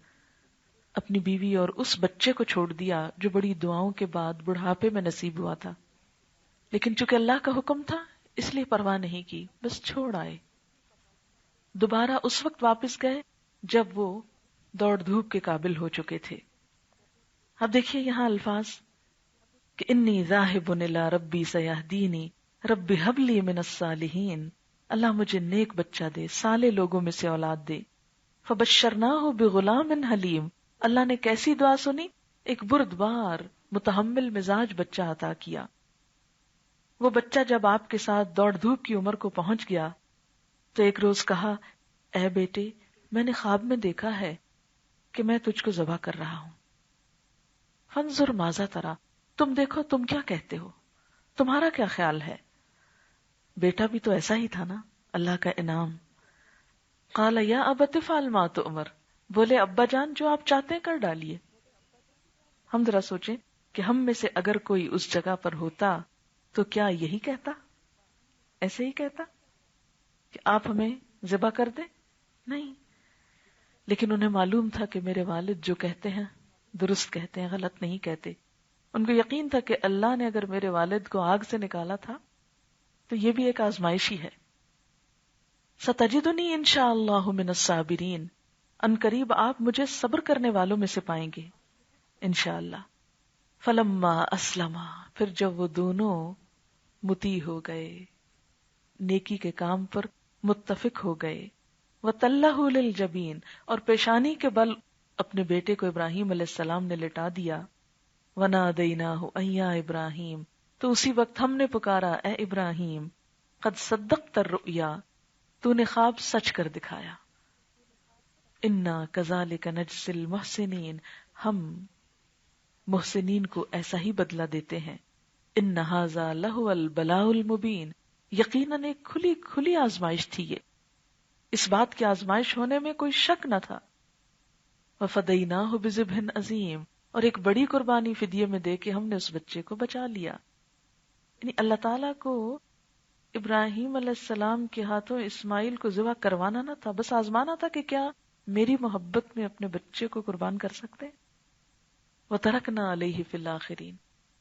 اپنی بیوی اور اس بچے کو چھوڑ دیا جو بڑی دعاؤں کے بعد بڑھاپے میں نصیب ہوا تھا. لیکن چونکہ اللہ کا حکم تھا اس لیے پرواہ نہیں کی، بس چھوڑ آئے. دوبارہ اس وقت واپس گئے جب وہ دوڑ دھوپ کے قابل ہو چکے تھے. اب دیکھیے یہاں الفاظ کہ انی ذاہب الی ربی سیہدینی رب ہب لی من الصالحین، اللہ مجھے نیک بچہ دے، صالح لوگوں میں سے اولاد دے. فبشرناہ بغلام حلیم، اللہ نے کیسی دعا سنی، ایک بردبار متحمل مزاج بچہ عطا کیا. وہ بچہ جب آپ کے ساتھ دوڑ دھوپ کی عمر کو پہنچ گیا تو ایک روز کہا، اے بیٹے میں نے خواب میں دیکھا ہے کہ میں تجھ کو ذبح کر رہا ہوں. فانظر ماذا ترى، تم دیکھو تم کیا کہتے ہو، تمہارا کیا خیال ہے. بیٹا بھی تو ایسا ہی تھا نا، اللہ کا انعام. قال یا ابت افعل ما تؤمر، بولے ابا جان جو آپ چاہتے ہیں کر ڈالیے. ہم ذرا سوچیں کہ ہم میں سے اگر کوئی اس جگہ پر ہوتا تو کیا یہی کہتا، ایسے ہی کہتا کہ آپ ہمیں ذبح کر دیں؟ نہیں. لیکن انہیں معلوم تھا کہ میرے والد جو کہتے ہیں درست کہتے ہیں، غلط نہیں کہتے. ان کو یقین تھا کہ اللہ نے اگر میرے والد کو آگ سے نکالا تھا تو یہ بھی ایک آزمائش ہی ہے. ستجدنی انشاءاللہ من الصابرین، ان قریب آپ مجھے صبر کرنے والوں میں سے پائیں گے انشاءاللہ. فلما اسلما، پھر جب وہ دونوں مطیع ہو گئے، نیکی کے کام پر متفق ہو گئے، وَتَلَّهُ لِلْجَبِينِ، اور پیشانی کے بل اپنے بیٹے کو ابراہیم علیہ السلام نے لٹا دیا. وَنَادَيْنَاهُ أَن يَا إِبْرَاهِيمُ، تو اسی وقت ہم نے پکارا، اے ابراہیم، قد صدقت الرؤیا، تو نے خواب سچ کر دکھایا. اِنَّا كَذَلِكَ نَجْزِي الْمُحْسِنِينَ، ہم محسنین کو ایسا ہی بدلہ دیتے ہیں. ان ھذا لہو البلاء المبین، یقیناً ایک کھلی کھلی آزمائش تھی یہ، اس بات کی آزمائش ہونے میں کوئی شک نہ تھا. وفدیناہ بذبح عظیم، اور ایک بڑی قربانی فدیے میں دے کے ہم نے اس بچے کو بچا لیا. یعنی اللہ تعالیٰ کو ابراہیم علیہ السلام کے ہاتھوں اسماعیل کو ذبح کروانا نہ تھا، بس آزمانا تھا کہ کیا میری محبت میں اپنے بچے کو قربان کر سکتے. وَتَرَكْنَا عَلَيْهِ فِي الْآخِرِينَ،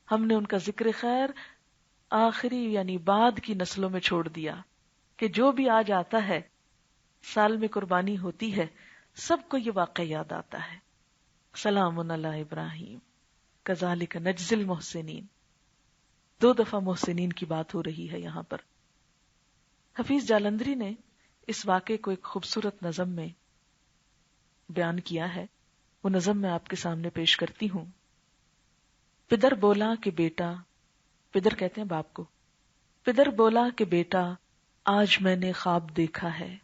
ہم نے ان کا ذکر خیر آخری یعنی بعد کی نسلوں میں چھوڑ دیا کہ جو بھی آج آتا ہے، سال میں قربانی ہوتی ہے، سب کو یہ واقعہ یاد آتا ہے. سلام علی ابراہیم کذالک نجزی المحسنین. 2 دفعہ محسنین کی بات ہو رہی ہے یہاں پر. حفیظ جالندری نے اس واقعے کو ایک خوبصورت نظم میں بیان کیا ہے، وہ نظم میں آپ کے سامنے پیش کرتی ہوں. پدر بولا کہ بیٹا، پدر کہتے ہیں باپ کو، پدر بولا کہ بیٹا آج میں نے خواب دیکھا ہے،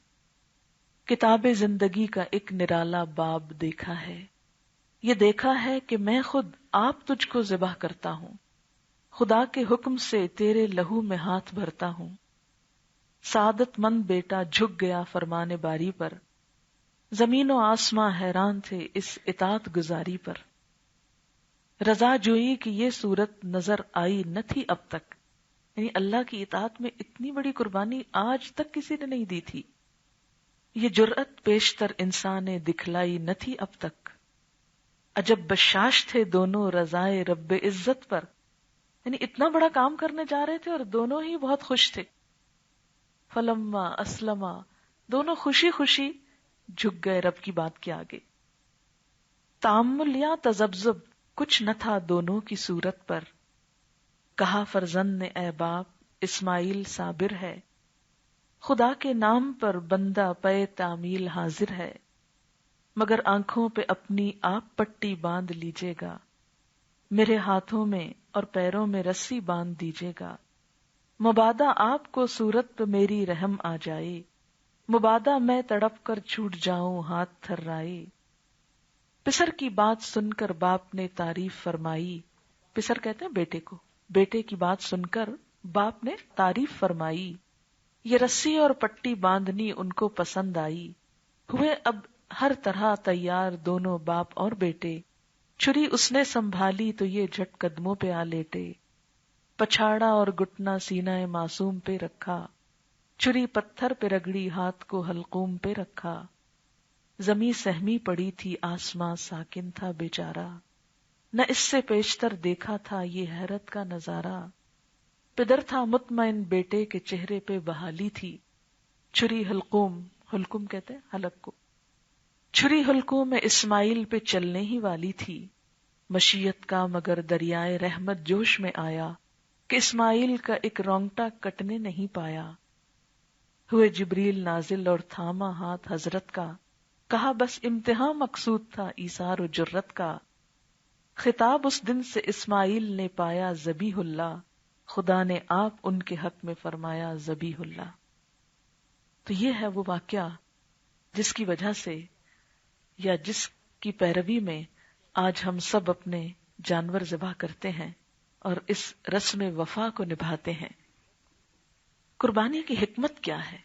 کتاب زندگی کا ایک نرالا باب دیکھا ہے. یہ دیکھا ہے کہ میں خود آپ تجھ کو ذبح کرتا ہوں، خدا کے حکم سے تیرے لہو میں ہاتھ بھرتا ہوں. سعادت مند بیٹا جھک گیا فرمان باری پر، زمین و آسماں حیران تھے اس اطاعت گزاری پر. رضا جوئی کی یہ صورت نظر آئی نہ تھی اب تک، یعنی اللہ کی اطاعت میں اتنی بڑی قربانی آج تک کسی نے نہیں دی تھی. یہ جرأت پیشتر انسان نے دکھلائی نہ تھی اب تک. عجب بشاش تھے دونوں رضائے رب عزت پر، یعنی اتنا بڑا کام کرنے جا رہے تھے اور دونوں ہی بہت خوش تھے. فلما اسلما، دونوں خوشی خوشی جھک گئے رب کی بات کے آگے. تامل یا تذبذب کچھ نہ تھا دونوں کی صورت پر. کہا فرزند نے اے باپ اسماعیل صابر ہے، خدا کے نام پر بندہ پے تعمیل حاضر ہے. مگر آنکھوں پہ اپنی آپ پٹی باندھ لیجیے گا، میرے ہاتھوں میں اور پیروں میں رسی باندھ دیجیے گا، مبادا آپ کو صورت پہ میری رحم آ جائے، مبادا میں تڑپ کر چھوٹ جاؤں ہاتھ تھرائے۔ پسر کی بات سن کر باپ نے تعریف فرمائی، پسر کہتے ہیں بیٹے کو، بیٹے کی بات سن کر باپ نے تعریف فرمائی، یہ رسی اور پٹی باندھنی ان کو پسند آئی، ہوئے اب ہر طرح تیار دونوں باپ اور بیٹے، چھری اس نے سنبھالی تو یہ جھٹ قدموں پہ آ لیٹے، پچھاڑا اور گھٹنا سینہ معصوم پہ رکھا، چھری پتھر پہ رگڑی ہاتھ کو حلقوم پہ رکھا، زمیں سہمی پڑی تھی آسماں ساکن تھا بیچارہ، نہ اس سے پیشتر دیکھا تھا یہ حیرت کا نظارہ، پدر تھا مطمئن بیٹے کے چہرے پہ بحالی تھی، چھری حلقوم، حلقوم کہتے ہیں حلق کو، چھری حلقوم میں اسماعیل پہ چلنے ہی والی تھی، مشیت کا مگر دریائے رحمت جوش میں آیا، کہ اسماعیل کا ایک رونگٹا کٹنے نہیں پایا، ہوئے جبریل نازل اور تھاما ہاتھ حضرت کا، کہا بس امتحان مقصود تھا ایثار و جرت کا، خطاب اس دن سے اسماعیل نے پایا ذبیح اللہ، خدا نے آپ ان کے حق میں فرمایا ذبیح اللہ۔ تو یہ ہے وہ واقعہ جس کی وجہ سے یا جس کی پیروی میں آج ہم سب اپنے جانور ذبح کرتے ہیں اور اس رسم وفا کو نبھاتے ہیں۔ قربانی کی حکمت کیا ہے؟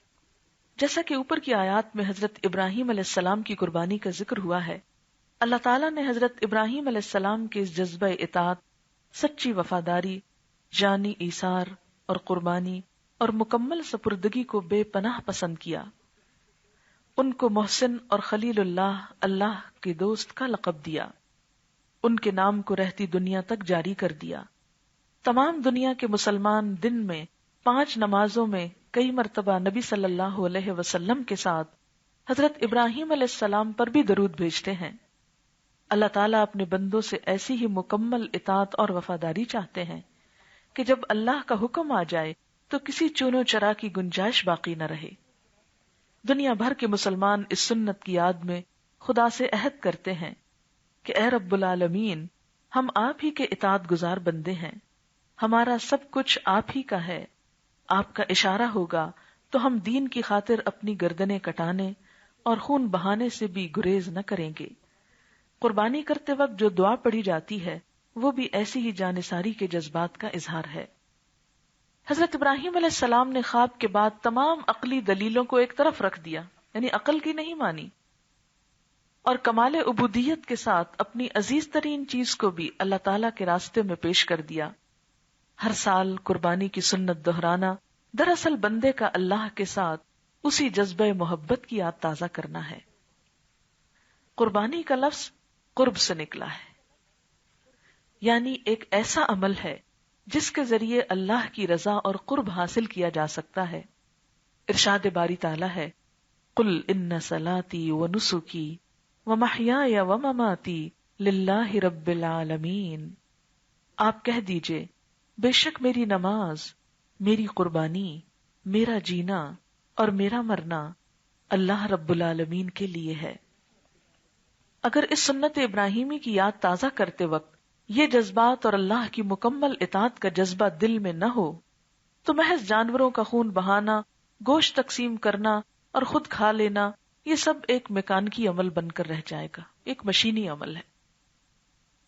جیسا کہ اوپر کی آیات میں حضرت ابراہیم علیہ السلام کی قربانی کا ذکر ہوا ہے، اللہ تعالیٰ نے حضرت ابراہیم علیہ السلام کے اس جذبہ اطاعت، سچی وفاداری، جانی ایثار اور قربانی اور مکمل سپردگی کو بے پناہ پسند کیا۔ ان کو محسن اور خلیل اللہ، اللہ کے دوست کا لقب دیا، ان کے نام کو رہتی دنیا تک جاری کر دیا۔ تمام دنیا کے مسلمان دن میں 5 نمازوں میں کئی مرتبہ نبی صلی اللہ علیہ وسلم کے ساتھ حضرت ابراہیم علیہ السلام پر بھی درود بھیجتے ہیں۔ اللہ تعالیٰ اپنے بندوں سے ایسی ہی مکمل اطاعت اور وفاداری چاہتے ہیں کہ جب اللہ کا حکم آ جائے تو کسی چونو چرا کی گنجائش باقی نہ رہے۔ دنیا بھر کے مسلمان اس سنت کی یاد میں خدا سے عہد کرتے ہیں کہ اے رب العالمین، ہم آپ ہی کے اطاعت گزار بندے ہیں، ہمارا سب کچھ آپ ہی کا ہے، آپ کا اشارہ ہوگا تو ہم دین کی خاطر اپنی گردنیں کٹانے اور خون بہانے سے بھی گریز نہ کریں گے۔ قربانی کرتے وقت جو دعا پڑھی جاتی ہے وہ بھی ایسی ہی جانثاری کے جذبات کا اظہار ہے۔ حضرت ابراہیم علیہ السلام نے خواب کے بعد تمام عقلی دلیلوں کو ایک طرف رکھ دیا، یعنی عقل کی نہیں مانی، اور کمال عبودیت کے ساتھ اپنی عزیز ترین چیز کو بھی اللہ تعالیٰ کے راستے میں پیش کر دیا۔ ہر سال قربانی کی سنت دہرانا دراصل بندے کا اللہ کے ساتھ اسی جذبہ محبت کی یاد تازہ کرنا ہے۔ قربانی کا لفظ قرب سے نکلا ہے، یعنی ایک ایسا عمل ہے جس کے ذریعے اللہ کی رضا اور قرب حاصل کیا جا سکتا ہے۔ ارشاد باری تعالی ہے، قل ان صلاتی ونسکی ومحیای ومماتی للہ رب العالمین۔ آپ کہہ دیجئے بے شک میری نماز، میری قربانی، میرا جینا اور میرا مرنا اللہ رب العالمین کے لیے ہے۔ اگر اس سنت ابراہیمی کی یاد تازہ کرتے وقت یہ جذبات اور اللہ کی مکمل اطاعت کا جذبہ دل میں نہ ہو تو محض جانوروں کا خون بہانا، گوشت تقسیم کرنا اور خود کھا لینا یہ سب ایک میکانیکی عمل بن کر رہ جائے گا، ایک مشینی عمل ہے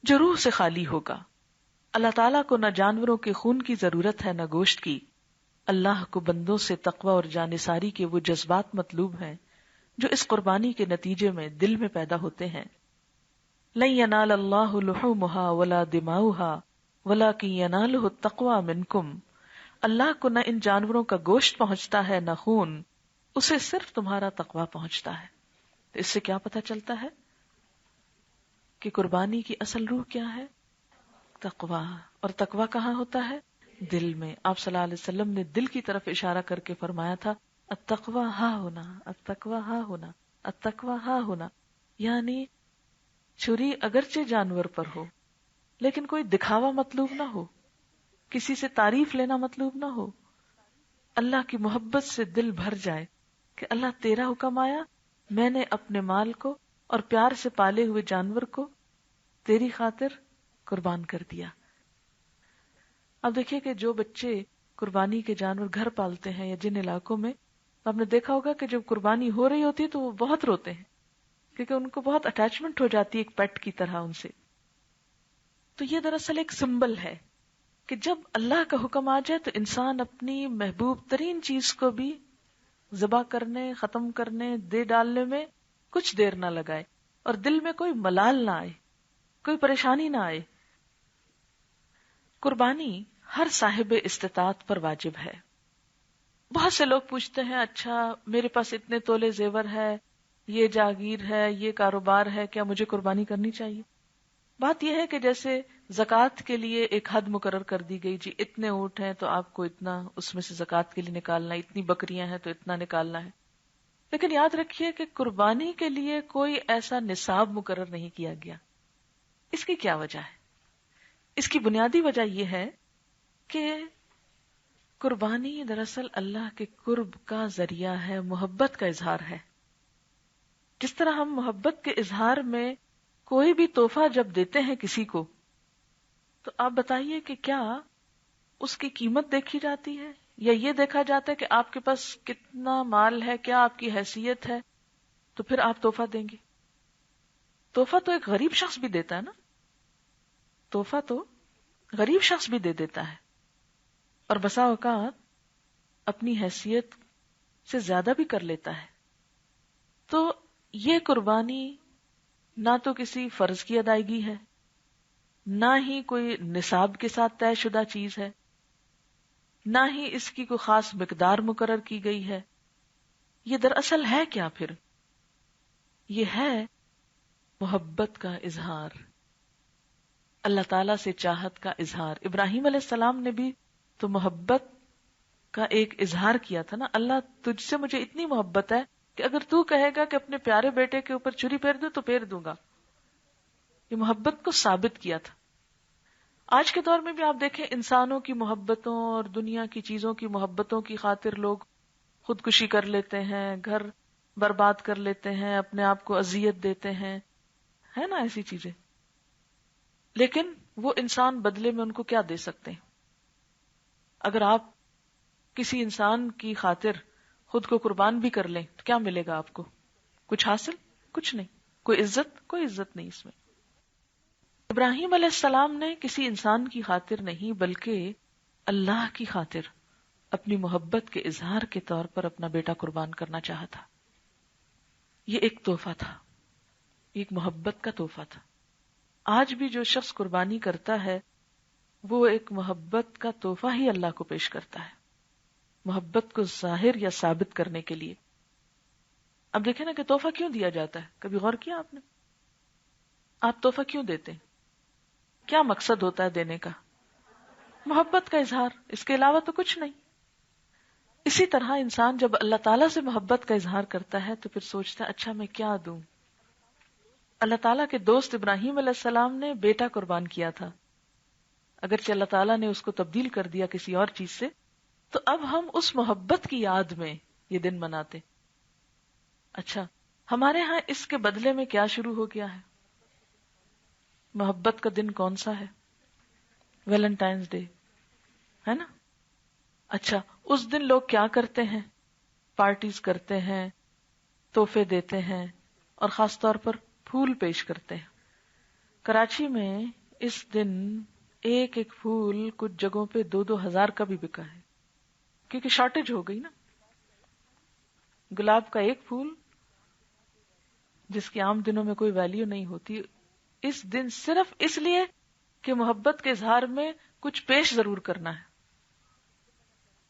جو روح سے خالی ہوگا۔ اللہ تعالیٰ کو نہ جانوروں کے خون کی ضرورت ہے نہ گوشت کی، اللہ کو بندوں سے تقوی اور جانثاری کے وہ جذبات مطلوب ہیں جو اس قربانی کے نتیجے میں دل میں پیدا ہوتے ہیں۔ لن ینال اللہ لحومها ولا دماؤها ولکن ینالہ التقوی منکم۔ اللہ کو نہ ان جانوروں کا گوشت پہنچتا ہے نہ خون، اسے صرف تمہارا تقوی پہنچتا ہے۔ تو اس سے کیا پتہ چلتا ہے کہ قربانی کی اصل روح کیا ہے؟ تقوی۔ اور تقوی کہاں ہوتا ہے؟ دل میں۔ آپ صلی اللہ علیہ وسلم نے دل کی طرف اشارہ کر کے فرمایا تھا، التقوی ہا ہونا، التقوی ہا ہونا، التقوی ہا ہونا، یعنی چھری اگرچہ جانور پر ہو لیکن کوئی دکھاوا مطلوب نہ ہو، کسی سے تعریف لینا مطلوب نہ ہو، اللہ کی محبت سے دل بھر جائے کہ اللہ تیرا حکم آیا، میں نے اپنے مال کو اور پیار سے پالے ہوئے جانور کو تیری خاطر قربان کر دیا. اب دیکھیے کہ جو بچے قربانی کے جانور گھر پالتے ہیں یا جن علاقوں میں، آپ نے دیکھا ہوگا کہ جب قربانی ہو رہی ہوتی ہے تو وہ بہت روتے ہیں، کیونکہ ان کو بہت اٹیچمنٹ ہو جاتی ہے ایک پیٹ کی طرح ان سے. تو یہ دراصل ایک سمبل ہے کہ جب اللہ کا حکم آ جائے تو انسان اپنی محبوب ترین چیز کو بھی ذبح کرنے، ختم کرنے، دے ڈالنے میں کچھ دیر نہ لگائے، اور دل میں کوئی ملال نہ آئے، کوئی پریشانی نہ آئے. قربانی ہر صاحب استطاعت پر واجب ہے. بہت سے لوگ پوچھتے ہیں اچھا میرے پاس اتنے تولے زیور ہے، یہ جاگیر ہے، یہ کاروبار ہے، کیا مجھے قربانی کرنی چاہیے؟ بات یہ ہے کہ جیسے زکوٰۃ کے لیے ایک حد مقرر کر دی گئی، جی اتنے اونٹ ہیں تو آپ کو اتنا اس میں سے زکوٰۃ کے لیے نکالنا ہے، اتنی بکریاں ہیں تو اتنا نکالنا ہے. لیکن یاد رکھیے کہ قربانی کے لیے کوئی ایسا نصاب مقرر نہیں کیا گیا. اس کی کیا وجہ ہے؟ اس کی بنیادی وجہ یہ ہے کہ قربانی دراصل اللہ کے قرب کا ذریعہ ہے، محبت کا اظہار ہے. جس طرح ہم محبت کے اظہار میں کوئی بھی تحفہ جب دیتے ہیں کسی کو، تو آپ بتائیے کہ کیا اس کی قیمت دیکھی جاتی ہے یا یہ دیکھا جاتا ہے کہ آپ کے پاس کتنا مال ہے، کیا آپ کی حیثیت ہے تو پھر آپ تحفہ دیں گے؟ تحفہ تو ایک غریب شخص بھی دیتا ہے نا، تحفہ تو غریب شخص بھی دے دیتا ہے، اور بسا اوقات اپنی حیثیت سے زیادہ بھی کر لیتا ہے. تو یہ قربانی نہ تو کسی فرض کی ادائیگی ہے، نہ ہی کوئی نصاب کے ساتھ طے شدہ چیز ہے، نہ ہی اس کی کوئی خاص مقدار مقرر کی گئی ہے. یہ دراصل ہے کیا پھر؟ یہ ہے محبت کا اظہار، اللہ تعالی سے چاہت کا اظہار. ابراہیم علیہ السلام نے بھی تو محبت کا ایک اظہار کیا تھا نا، اللہ تجھ سے مجھے اتنی محبت ہے کہ اگر تو کہے گا کہ اپنے پیارے بیٹے کے اوپر چھری پھیر دو تو پھیر دوں گا. یہ محبت کو ثابت کیا تھا. آج کے دور میں بھی آپ دیکھیں انسانوں کی محبتوں اور دنیا کی چیزوں کی محبتوں کی خاطر لوگ خودکشی کر لیتے ہیں، گھر برباد کر لیتے ہیں، اپنے آپ کو اذیت دیتے ہیں، ہے نا ایسی چیزیں. لیکن وہ انسان بدلے میں ان کو کیا دے سکتے ہیں؟ اگر آپ کسی انسان کی خاطر خود کو قربان بھی کر لیں تو کیا ملے گا آپ کو؟ کچھ حاصل؟ کچھ نہیں. کوئی عزت نہیں اس میں. ابراہیم علیہ السلام نے کسی انسان کی خاطر نہیں بلکہ اللہ کی خاطر اپنی محبت کے اظہار کے طور پر اپنا بیٹا قربان کرنا چاہا تھا. یہ ایک تحفہ تھا، ایک محبت کا تحفہ تھا. آج بھی جو شخص قربانی کرتا ہے وہ ایک محبت کا تحفہ ہی اللہ کو پیش کرتا ہے، محبت کو ظاہر یا ثابت کرنے کے لیے. اب دیکھیں نا کہ تحفہ کیوں دیا جاتا ہے، کبھی غور کیا آپ نے؟ آپ تحفہ کیوں دیتے ہیں؟ کیا مقصد ہوتا ہے دینے کا؟ محبت کا اظہار، اس کے علاوہ تو کچھ نہیں. اسی طرح انسان جب اللہ تعالیٰ سے محبت کا اظہار کرتا ہے تو پھر سوچتا ہے اچھا میں کیا دوں. اللہ تعالیٰ کے دوست ابراہیم علیہ السلام نے بیٹا قربان کیا تھا، اگرچہ اللہ تعالیٰ نے اس کو تبدیل کر دیا کسی اور چیز سے. تو اب ہم اس محبت کی یاد میں یہ دن مناتے. اچھا ہمارے ہاں اس کے بدلے میں کیا شروع ہو گیا ہے؟ محبت کا دن کون سا ہے؟ ویلنٹائنز ڈے ہے نا. اچھا اس دن لوگ کیا کرتے ہیں؟ پارٹیز کرتے ہیں، تحفے دیتے ہیں، اور خاص طور پر پھول پیش کرتے ہیں. کراچی میں اس دن ایک ایک پھول کچھ جگہوں پہ 2,000 کا بھی بکا ہے، کیونکہ شارٹیج ہو گئی نا. گلاب کا ایک پھول جس کی عام دنوں میں کوئی ویلیو نہیں ہوتی، اس دن صرف اس لیے کہ محبت کے اظہار میں کچھ پیش ضرور کرنا ہے.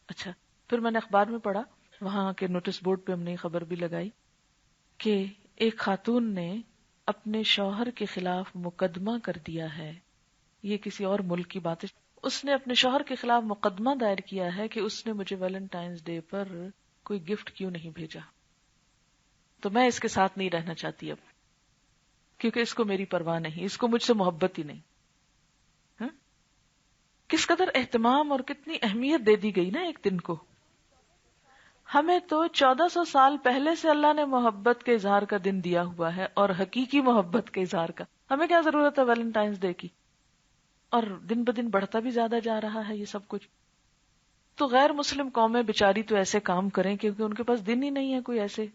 اچھا پھر میں نے اخبار میں پڑھا، وہاں کے نوٹس بورڈ پہ ہم نے خبر بھی لگائی کہ ایک خاتون نے اپنے شوہر کے خلاف مقدمہ کر دیا ہے. یہ کسی اور ملک کی بات ہے. اس نے اپنے شوہر کے خلاف مقدمہ دائر کیا ہے کہ اس نے مجھے ویلنٹائنز ڈے پر کوئی گفٹ کیوں نہیں بھیجا، تو میں اس کے ساتھ نہیں رہنا چاہتی اب، کیونکہ اس کو میری پرواہ نہیں، اس کو مجھ سے محبت ہی نہیں. کس قدر اہتمام اور کتنی اہمیت دے دی گئی نا ایک دن کو. ہمیں تو 1400 سال پہلے سے اللہ نے محبت کے اظہار کا دن دیا ہوا ہے، اور حقیقی محبت کے اظہار کا. ہمیں کیا ضرورت ہے ویلنٹائنز ڈے کی؟ اور دن بدن بڑھتا بھی زیادہ جا رہا ہے یہ سب کچھ. تو غیر مسلم قومیں بیچاری تو ایسے کام کریں کیونکہ ان کے پاس دن ہی نہیں ہے کوئی ایسے.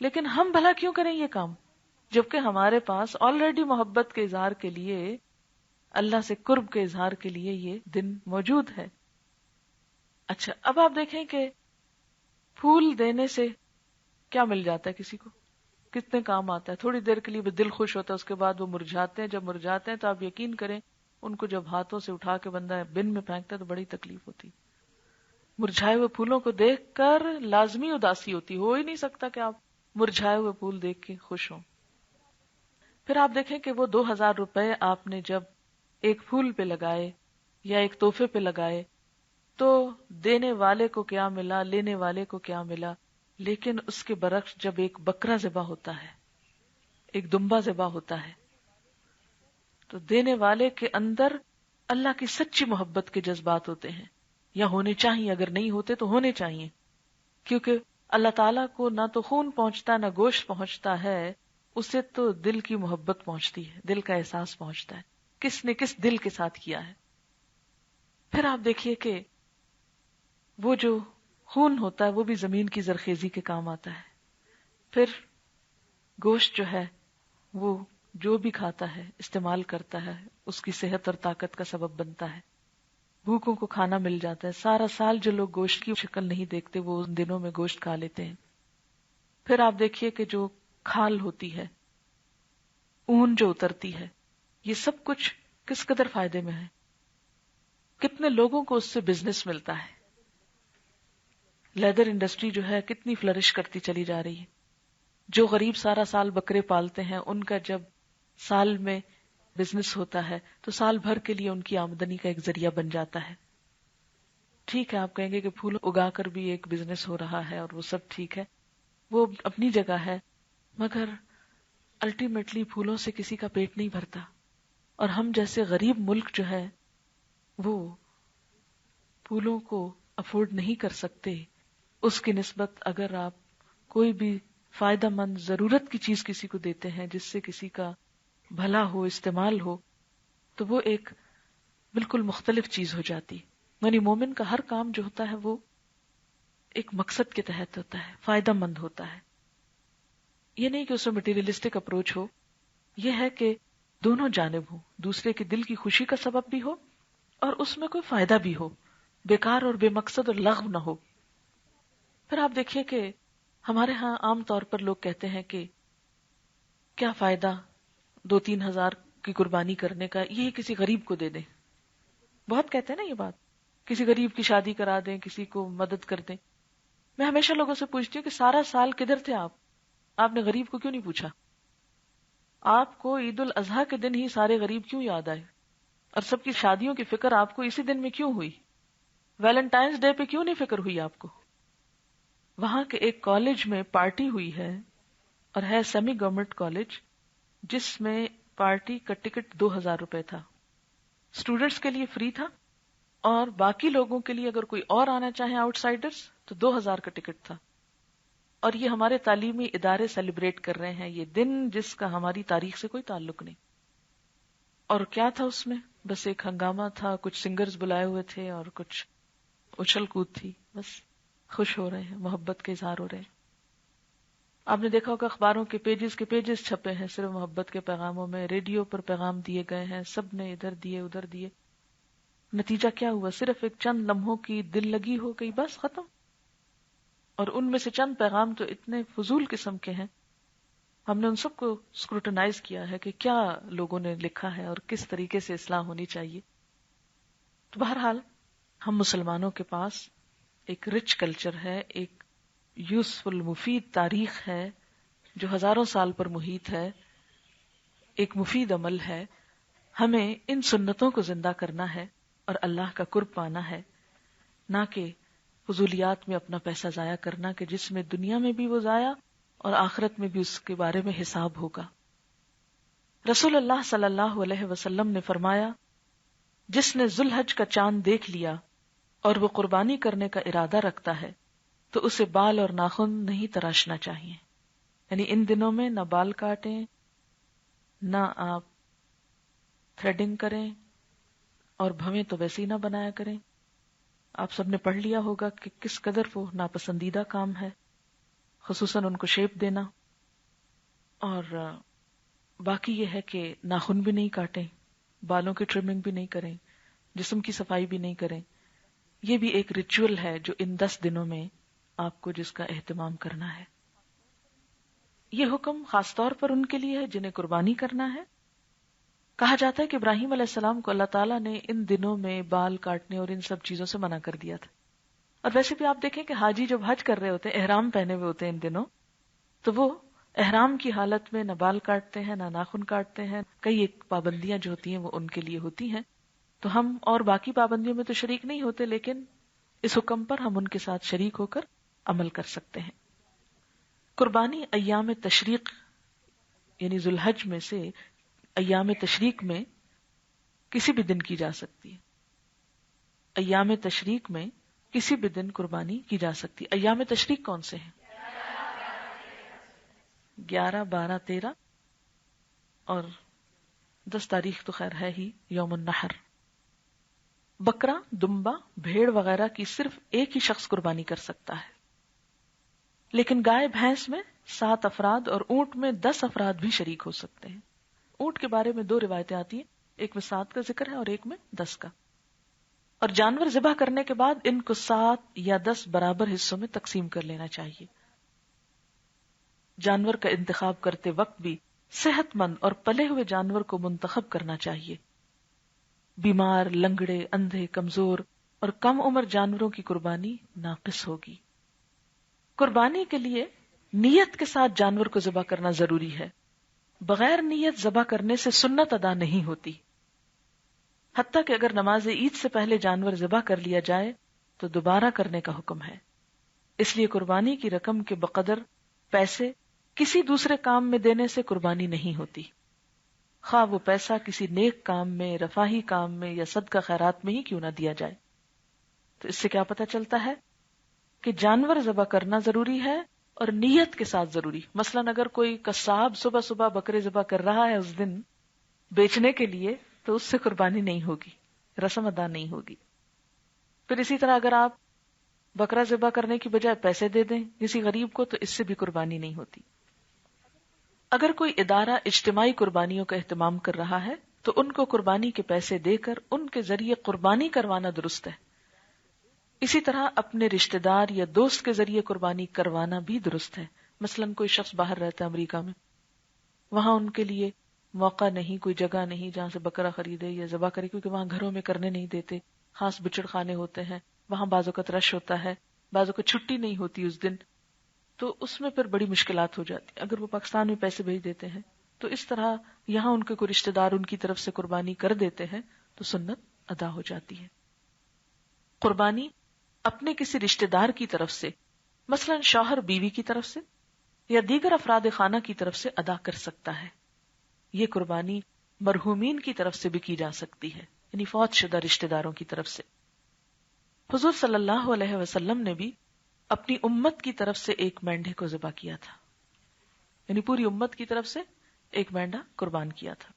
لیکن ہم بھلا کیوں کریں یہ کام جبکہ ہمارے پاس آلریڈی محبت کے اظہار کے لیے، اللہ سے قرب کے اظہار کے لیے یہ دن موجود ہے. اچھا، اب آپ دیکھیں کہ پھول دینے سے کیا مل جاتا ہے کسی کو، کتنے کام آتا ہے. تھوڑی دیر کے لیے بھی دل خوش ہوتا ہے، اس کے بعد وہ مرجھاتے ہیں. جب مرجھاتے ہیں تو آپ یقین کریں ان کو جب ہاتھوں سے اٹھا کے بندہ بن میں پھینکتا ہے تو بڑی تکلیف ہوتی. مرجھائے ہوئے پھولوں کو دیکھ کر لازمی اداسی ہوتی، ہو ہی نہیں سکتا کہ آپ مرجھائے ہوئے پھول دیکھ کے خوش ہوں. پھر آپ دیکھیں کہ وہ 2000 روپے آپ نے جب ایک پھول پہ لگائے یا ایک تحفے پہ لگائے تو دینے والے کو کیا ملا، لینے والے کو کیا ملا. لیکن اس کے برعکس جب ایک بکرا ذبح ہوتا ہے، ایک دمبا ذبح ہوتا ہے، تو دینے والے کے اندر اللہ کی سچی محبت کے جذبات ہوتے ہیں، یا ہونے چاہیے، اگر نہیں ہوتے تو ہونے چاہیے. کیونکہ اللہ تعالیٰ کو نہ تو خون پہنچتا نہ گوشت پہنچتا ہے، اسے تو دل کی محبت پہنچتی ہے، دل کا احساس پہنچتا ہے کس نے کس دل کے ساتھ کیا ہے. پھر آپ دیکھیے کہ وہ جو خون ہوتا ہے وہ بھی زمین کی زرخیزی کے کام آتا ہے. پھر گوشت جو ہے وہ جو بھی کھاتا ہے استعمال کرتا ہے اس کی صحت اور طاقت کا سبب بنتا ہے. بھوکوں کو کھانا مل جاتا ہے. سارا سال جو لوگ گوشت کی شکل نہیں دیکھتے وہ ان دنوں میں گوشت کھا لیتے ہیں. پھر آپ دیکھیے کہ جو کھال ہوتی ہے، اون جو اترتی ہے، یہ سب کچھ کس قدر فائدے میں ہے. کتنے لوگوں کو اس سے بزنس ملتا ہے. لیدر انڈسٹری جو ہے کتنی فلرش کرتی چلی جا رہی ہے. جو غریب سارا سال بکرے پالتے ہیں ان کا جب سال میں بزنس ہوتا ہے تو سال بھر کے لیے ان کی آمدنی کا ایک ذریعہ بن جاتا ہے. ٹھیک ہے، آپ کہیں گے کہ پھول اگا کر بھی ایک بزنس ہو رہا ہے اور وہ سب ٹھیک ہے، وہ اپنی جگہ ہے، مگر الٹیمیٹلی پھولوں سے کسی کا پیٹ نہیں بھرتا. اور ہم جیسے غریب ملک جو ہے وہ پھولوں کو افورڈ نہیں کر سکتے. اس کی نسبت اگر آپ کوئی بھی فائدہ مند ضرورت کی چیز کسی کو دیتے ہیں جس سے کسی کا بھلا ہو، استعمال ہو، تو وہ ایک بالکل مختلف چیز ہو جاتی. یعنی مومن کا ہر کام جو ہوتا ہے وہ ایک مقصد کے تحت ہوتا ہے، فائدہ مند ہوتا ہے. یہ نہیں کہ اس میں مٹیریلسٹک اپروچ ہو، یہ ہے کہ دونوں جانب ہو، دوسرے کے دل کی خوشی کا سبب بھی ہو اور اس میں کوئی فائدہ بھی ہو، بیکار اور بے مقصد اور لغو نہ ہو. پھر آپ دیکھیے کہ ہمارے ہاں عام طور پر لوگ کہتے ہیں کہ کیا فائدہ 2-3 ہزار کی قربانی کرنے کا، یہ کسی غریب کو دے دیں. بہت کہتے ہیں نا یہ بات، کسی غریب کی شادی کرا دیں، کسی کو مدد کر دیں. میں ہمیشہ لوگوں سے پوچھتی ہوں کہ سارا سال کدھر تھے آپ نے غریب کو کیوں نہیں پوچھا؟ آپ کو عید الاضحیٰ کے دن ہی سارے غریب کیوں یاد آئے اور سب کی شادیوں کی فکر آپ کو اسی دن میں کیوں ہوئی؟ ویلنٹائنس ڈے پہ کیوں نہیں فکر ہوئی آپ کو؟ وہاں کے ایک کالج میں پارٹی ہوئی ہے اور ہے سیمی گورنمنٹ کالج، جس میں پارٹی کا ٹکٹ 2000 روپے تھا. اسٹوڈنٹس کے لیے فری تھا اور باقی لوگوں کے لیے اگر کوئی اور آنا چاہے آؤٹ سائڈرز تو 2000 کا ٹکٹ تھا. اور یہ ہمارے تعلیمی ادارے سیلیبریٹ کر رہے ہیں یہ دن جس کا ہماری تاریخ سے کوئی تعلق نہیں. اور کیا تھا اس میں؟ بس ایک ہنگامہ تھا، کچھ سنگرز بلائے ہوئے تھے اور کچھ اچھل کود تھی. بس خوش ہو رہے ہیں، محبت کے اظہار ہو رہے ہیں. آپ نے دیکھا ہوگا اخباروں کے پیجز چھپے ہیں صرف محبت کے پیغاموں میں. ریڈیو پر پیغام دیے گئے ہیں، سب نے ادھر دیے ادھر دیے. نتیجہ کیا ہوا؟ صرف ایک چند لمحوں کی دل لگی ہو گئی، بس ختم. اور ان میں سے چند پیغام تو اتنے فضول قسم کے ہیں، ہم نے ان سب کو اسکروٹنائز کیا ہے کہ کیا لوگوں نے لکھا ہے اور کس طریقے سے اصلاح ہونی چاہیے. تو بہرحال ہم مسلمانوں کے پاس ایک رچ کلچر ہے، ایک یوزفل مفید تاریخ ہے جو ہزاروں سال پر محیط ہے، ایک مفید عمل ہے. ہمیں ان سنتوں کو زندہ کرنا ہے اور اللہ کا قرب پانا ہے، نہ کہ فضولیات میں اپنا پیسہ ضائع کرنا کہ جس میں دنیا میں بھی وہ ضائع اور آخرت میں بھی اس کے بارے میں حساب ہوگا. رسول اللہ صلی اللہ علیہ وسلم نے فرمایا، جس نے ذوالحج کا چاند دیکھ لیا اور وہ قربانی کرنے کا ارادہ رکھتا ہے تو اسے بال اور ناخن نہیں تراشنا چاہیے. یعنی ان دنوں میں نہ بال کاٹیں، نہ آپ تھریڈنگ کریں اور بھویں تو ویسے ہی نہ بنایا کریں. آپ سب نے پڑھ لیا ہوگا کہ کس قدر وہ ناپسندیدہ کام ہے، خصوصاً ان کو شیپ دینا. اور باقی یہ ہے کہ ناخن بھی نہیں کاٹیں، بالوں کی ٹرمنگ بھی نہیں کریں، جسم کی صفائی بھی نہیں کریں. یہ بھی ایک ریچول ہے جو ان 10 دنوں میں آپ کو جس کا اہتمام کرنا ہے. یہ حکم خاص طور پر ان کے لیے ہے جنہیں قربانی کرنا ہے. کہا جاتا ہے کہ ابراہیم علیہ السلام کو اللہ تعالیٰ نے ان دنوں میں بال کاٹنے اور ان سب چیزوں سے منع کر دیا تھا. اور ویسے بھی آپ دیکھیں کہ حاجی جب حج کر رہے ہوتے ہیں، احرام پہنے ہوئے ہوتے ہیں ان دنوں، تو وہ احرام کی حالت میں نہ بال کاٹتے ہیں نہ ناخن کاٹتے ہیں. کئی ایک پابندیاں جو ہوتی ہیں وہ ان کے لیے ہوتی ہیں. تو ہم اور باقی پابندیوں میں تو شریک نہیں ہوتے، لیکن اس حکم پر ہم ان کے ساتھ شریک ہو کر عمل کر سکتے ہیں. قربانی ایام تشریق یعنی ذوالحج میں سے ایام تشریق میں کسی بھی دن کی جا سکتی ہے. ایام تشریق میں کسی بھی دن قربانی کی جا سکتی. ایام تشریق کون سے ہیں؟ 11، 12، 13 اور 10 تاریخ تو خیر ہے ہی یوم النحر. بکرا، دمبا، بھیڑ وغیرہ کی صرف ایک ہی شخص قربانی کر سکتا ہے، لیکن گائے بھینس میں 7 افراد اور اونٹ میں 10 افراد بھی شریک ہو سکتے ہیں. اونٹ کے بارے میں 2 روایتیں آتی ہیں، ایک میں 7 کا ذکر ہے اور ایک میں 10 کا. اور جانور ذبح کرنے کے بعد ان کو 7 یا 10 برابر حصوں میں تقسیم کر لینا چاہیے. جانور کا انتخاب کرتے وقت بھی صحت مند اور پلے ہوئے جانور کو منتخب کرنا چاہیے. بیمار، لنگڑے، اندھے، کمزور اور کم عمر جانوروں کی قربانی ناقص ہوگی. قربانی کے لیے نیت کے ساتھ جانور کو ذبح کرنا ضروری ہے. بغیر نیت ذبح کرنے سے سنت ادا نہیں ہوتی. حتیٰ کہ اگر نماز عید سے پہلے جانور ذبح کر لیا جائے تو دوبارہ کرنے کا حکم ہے. اس لیے قربانی کی رقم کے بقدر پیسے کسی دوسرے کام میں دینے سے قربانی نہیں ہوتی، خواہ وہ پیسہ کسی نیک کام میں، رفاہی کام میں یا صدقہ خیرات میں ہی کیوں نہ دیا جائے. تو اس سے کیا پتہ چلتا ہے کہ جانور ذبح کرنا ضروری ہے اور نیت کے ساتھ ضروری. مثلا اگر کوئی قصاب صبح صبح بکرے ذبح کر رہا ہے اس دن بیچنے کے لیے، تو اس سے قربانی نہیں ہوگی، رسم ادا نہیں ہوگی. پھر اسی طرح اگر آپ بکرا ذبح کرنے کی بجائے پیسے دے دیں کسی غریب کو، تو اس سے بھی قربانی نہیں ہوتی. اگر کوئی ادارہ اجتماعی قربانیوں کا اہتمام کر رہا ہے تو ان کو قربانی کے پیسے دے کر ان کے ذریعے قربانی کروانا درست ہے. اسی طرح اپنے رشتہ دار یا دوست کے ذریعے قربانی کروانا بھی درست ہے. مثلا کوئی شخص باہر رہتا ہے امریکہ میں، وہاں ان کے لیے موقع نہیں، کوئی جگہ نہیں جہاں سے بکرا خریدے یا ذبح کرے، کیونکہ وہاں گھروں میں کرنے نہیں دیتے، خاص بچڑ خانے ہوتے ہیں، وہاں بعض اوقات رش ہوتا ہے، بعض اوقات چھٹی نہیں ہوتی اس دن، تو اس میں پھر بڑی مشکلات ہو جاتی. اگر وہ پاکستان میں پیسے بھیج دیتے ہیں تو اس طرح یہاں ان کے کوئی رشتہ دار ان کی طرف سے قربانی کر دیتے ہیں تو سنت ادا ہو جاتی ہے. قربانی اپنے کسی رشتہ دار کی طرف سے، مثلا شوہر بیوی کی طرف سے یا دیگر افراد خانہ کی طرف سے ادا کر سکتا ہے. یہ قربانی مرحومین کی طرف سے بھی کی جا سکتی ہے، یعنی فوت شدہ رشتہ داروں کی طرف سے. حضور صلی اللہ علیہ وسلم نے بھی اپنی امت کی طرف سے ایک مینڈے کو ذبح کیا تھا، یعنی پوری امت کی طرف سے ایک مینڈا قربان کیا تھا.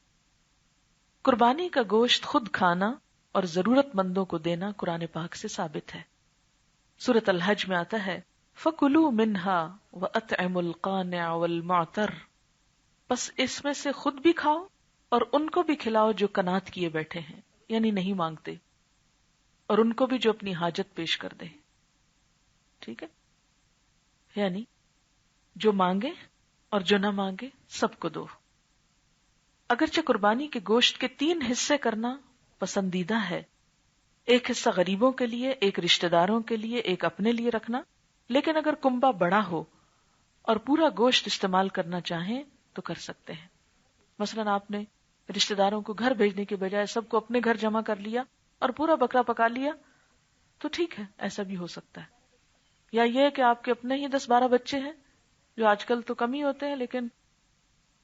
قربانی کا گوشت خود کھانا اور ضرورت مندوں کو دینا قرآن پاک سے ثابت ہے. سورۃ الحج میں آتا ہے فَكُلُوا مِنْهَا وَأَطْعِمُوا الْقَانِعَ وَالْمُعْتَرَّ، بس اس میں سے خود بھی کھاؤ اور ان کو بھی کھلاؤ جو قناعت کیے بیٹھے ہیں، یعنی نہیں مانگتے، اور ان کو بھی جو اپنی حاجت پیش کر دے. ٹھیک ہے، یعنی جو مانگے اور جو نہ مانگے سب کو دو. اگرچہ قربانی کے گوشت کے 3 حصے کرنا پسندیدہ ہے، ایک حصہ غریبوں کے لیے، ایک رشتہ داروں کے لیے، ایک اپنے لیے رکھنا، لیکن اگر کنبہ بڑا ہو اور پورا گوشت استعمال کرنا چاہیں تو کر سکتے ہیں. مثلا آپ نے رشتہ داروں کو گھر بھیجنے کے بجائے سب کو اپنے گھر جمع کر لیا اور پورا بکرا پکا لیا تو ٹھیک ہے، ایسا بھی ہو سکتا ہے. یا یہ کہ آپ کے اپنے ہی 10-12 بچے ہیں، جو آج کل تو کم ہی ہوتے ہیں لیکن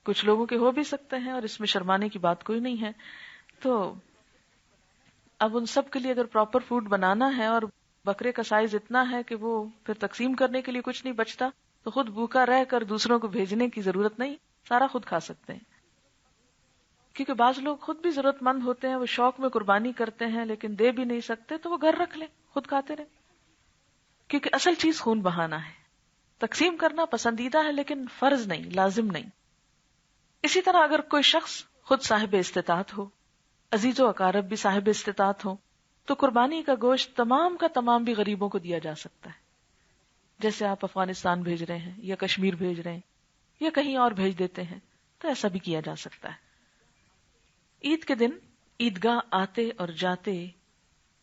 کچھ لوگوں کے ہو بھی سکتے ہیں، اور اس میں شرمانے کی بات کوئی نہیں ہے. تو اب ان سب کے لیے اگر پراپر فوڈ بنانا ہے اور بکرے کا سائز اتنا ہے کہ وہ پھر تقسیم کرنے کے لیے کچھ نہیں بچتا، تو خود بھوکا رہ کر دوسروں کو بھیجنے کی ضرورت نہیں، سارا خود کھا سکتے ہیں. کیونکہ بعض لوگ خود بھی ضرورت مند ہوتے ہیں، وہ شوق میں قربانی کرتے ہیں لیکن دے بھی نہیں سکتے، تو وہ گھر رکھ لیں، خود کھاتے رہیں، کیونکہ اصل چیز خون بہانا ہے. تقسیم کرنا پسندیدہ ہے لیکن فرض نہیں، لازم نہیں. اسی طرح اگر کوئی شخص خود صاحب استطاعت ہو، عزیز و اقارب بھی صاحب استطاعت ہو، تو قربانی کا گوشت تمام کا تمام بھی غریبوں کو دیا جا سکتا ہے. جیسے آپ افغانستان بھیج رہے ہیں یا کشمیر بھیج رہے ہیں یا کہیں اور بھیج دیتے ہیں، تو ایسا بھی کیا جا سکتا ہے. عید کے دن عیدگاہ آتے اور جاتے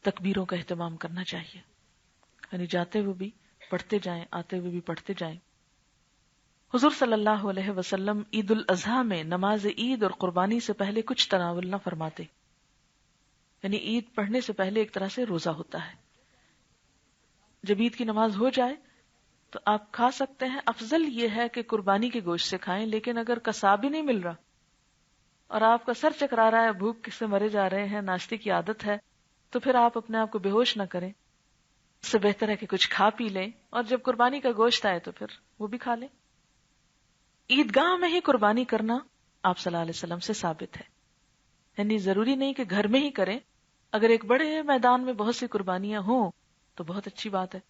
تکبیروں کا اہتمام کرنا چاہیے، یعنی جاتے ہوئے بھی پڑھتے جائیں، آتے ہوئے بھی پڑھتے جائیں. حضور صلی اللہ علیہ وسلم عید الاضحیٰ میں نماز عید اور قربانی سے پہلے کچھ تناول نہ فرماتے، یعنی عید پڑھنے سے پہلے ایک طرح سے روزہ ہوتا ہے. جب عید کی نماز ہو جائے تو آپ کھا سکتے ہیں. افضل یہ ہے کہ قربانی کے گوشت سے کھائیں، لیکن اگر قصاب ہی نہیں مل رہا اور آپ کا سر چکرا رہا ہے، بھوک سے مرے جا رہے ہیں، ناشتے کی عادت ہے، تو پھر آپ اپنے آپ کو بے ہوش نہ کریں. اس سے بہتر ہے کہ کچھ کھا پی لیں، اور جب قربانی کا گوشت آئے تو پھر وہ بھی کھا لیں. عیدگاہ میں ہی قربانی کرنا آپ صلی اللہ علیہ وسلم سے ثابت ہے، یعنی ضروری نہیں کہ گھر میں ہی کریں. اگر ایک بڑے میدان میں بہت سی قربانیاں ہوں تو بہت اچھی بات ہے،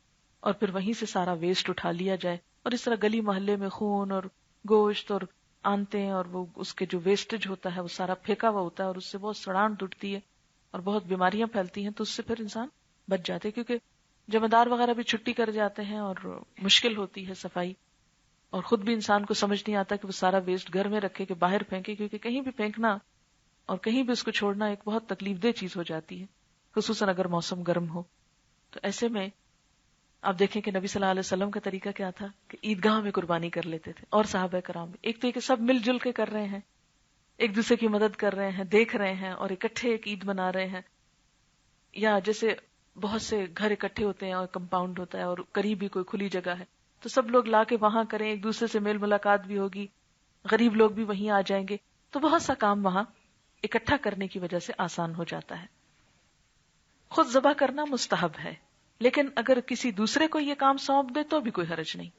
اور پھر وہیں سے سارا ویسٹ اٹھا لیا جائے، اور اس طرح گلی محلے میں خون اور گوشت اور آنتیں اور وہ اس کے جو ویسٹیج ہوتا ہے وہ سارا پھینکا ہوا ہوتا ہے، اور اس سے بہت سڑان ٹوٹتی ہے اور بہت بیماریاں پھیلتی ہیں. تو اس سے پھر انسان بچ جاتے، کیونکہ جمع دار وغیرہ بھی چھٹی کر جاتے ہیں اور مشکل ہوتی ہے صفائی، اور خود بھی انسان کو سمجھ نہیں آتا کہ وہ سارا ویسٹ گھر میں رکھے کہ باہر پھینکے، کیونکہ کہیں بھی پھینکنا اور کہیں بھی اس کو چھوڑنا ایک بہت تکلیف دہ چیز ہو جاتی ہے، خصوصاً اگر موسم گرم ہو. تو ایسے میں آپ دیکھیں کہ نبی صلی اللہ علیہ وسلم کا طریقہ کیا تھا کہ عیدگاہ میں قربانی کر لیتے تھے، اور صحابہ کرام بھی. ایک تو یہ کہ سب مل جل کے کر رہے ہیں، ایک دوسرے کی مدد کر رہے ہیں، دیکھ رہے ہیں اور اکٹھے ایک عید منا رہے ہیں. یا جیسے بہت سے گھر اکٹھے ہوتے ہیں اور کمپاؤنڈ ہوتا ہے اور قریب بھی کوئی کھلی جگہ ہے، تو سب لوگ لا کے وہاں کریں، ایک دوسرے سے میل ملاقات بھی ہوگی، غریب لوگ بھی وہیں آ جائیں گے، تو بہت سا کام وہاں اکٹھا کرنے کی وجہ سے آسان ہو جاتا ہے. خود ذبح کرنا مستحب ہے، لیکن اگر کسی دوسرے کو یہ کام سونپ دے تو بھی کوئی حرج نہیں.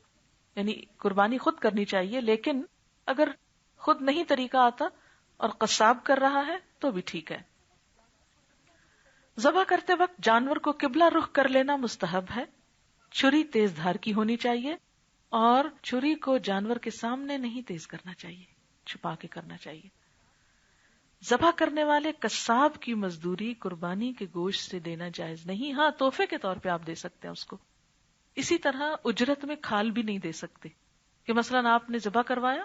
یعنی قربانی خود کرنی چاہیے، لیکن اگر خود نہیں طریقہ آتا اور قصاب کر رہا ہے تو بھی ٹھیک ہے. ذبح کرتے وقت جانور کو قبلہ رخ کر لینا مستحب ہے. چھری تیز دھار کی ہونی چاہیے، اور چھری کو جانور کے سامنے نہیں تیز کرنا چاہیے، چھپا کے کرنا چاہیے. ذبح کرنے والے قصاب کی مزدوری قربانی کے گوشت سے دینا جائز نہیں. ہاں، تحفے کے طور پہ آپ دے سکتے ہیں اس کو. اسی طرح اجرت میں کھال بھی نہیں دے سکتے، کہ مثلا آپ نے ذبح کروایا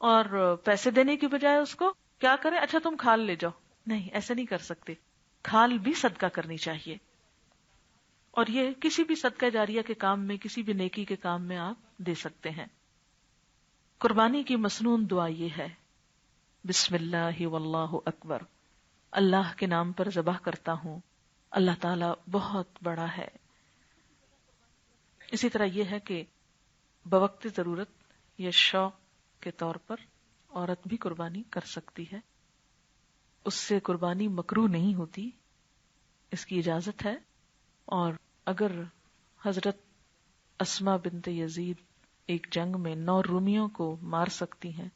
اور پیسے دینے کی بجائے اس کو کیا کریں، اچھا تم کھال لے جاؤ. نہیں، ایسا نہیں کر سکتے. کھال بھی صدقہ کرنی چاہیے، اور یہ کسی بھی صدقہ جاریہ کے کام میں، کسی بھی نیکی کے کام میں آپ دے سکتے ہیں. قربانی کی مسنون دعا یہ ہے: بسم اللہ واللہ اکبر، اللہ کے نام پر ذبح کرتا ہوں، اللہ تعالیٰ بہت بڑا ہے. اسی طرح یہ ہے کہ بوقت ضرورت یا شوق کے طور پر عورت بھی قربانی کر سکتی ہے، اس سے قربانی مکروہ نہیں ہوتی، اس کی اجازت ہے. اور اگر حضرت اسما بنت یزید ایک جنگ میں 9 رومیوں کو مار سکتی ہیں،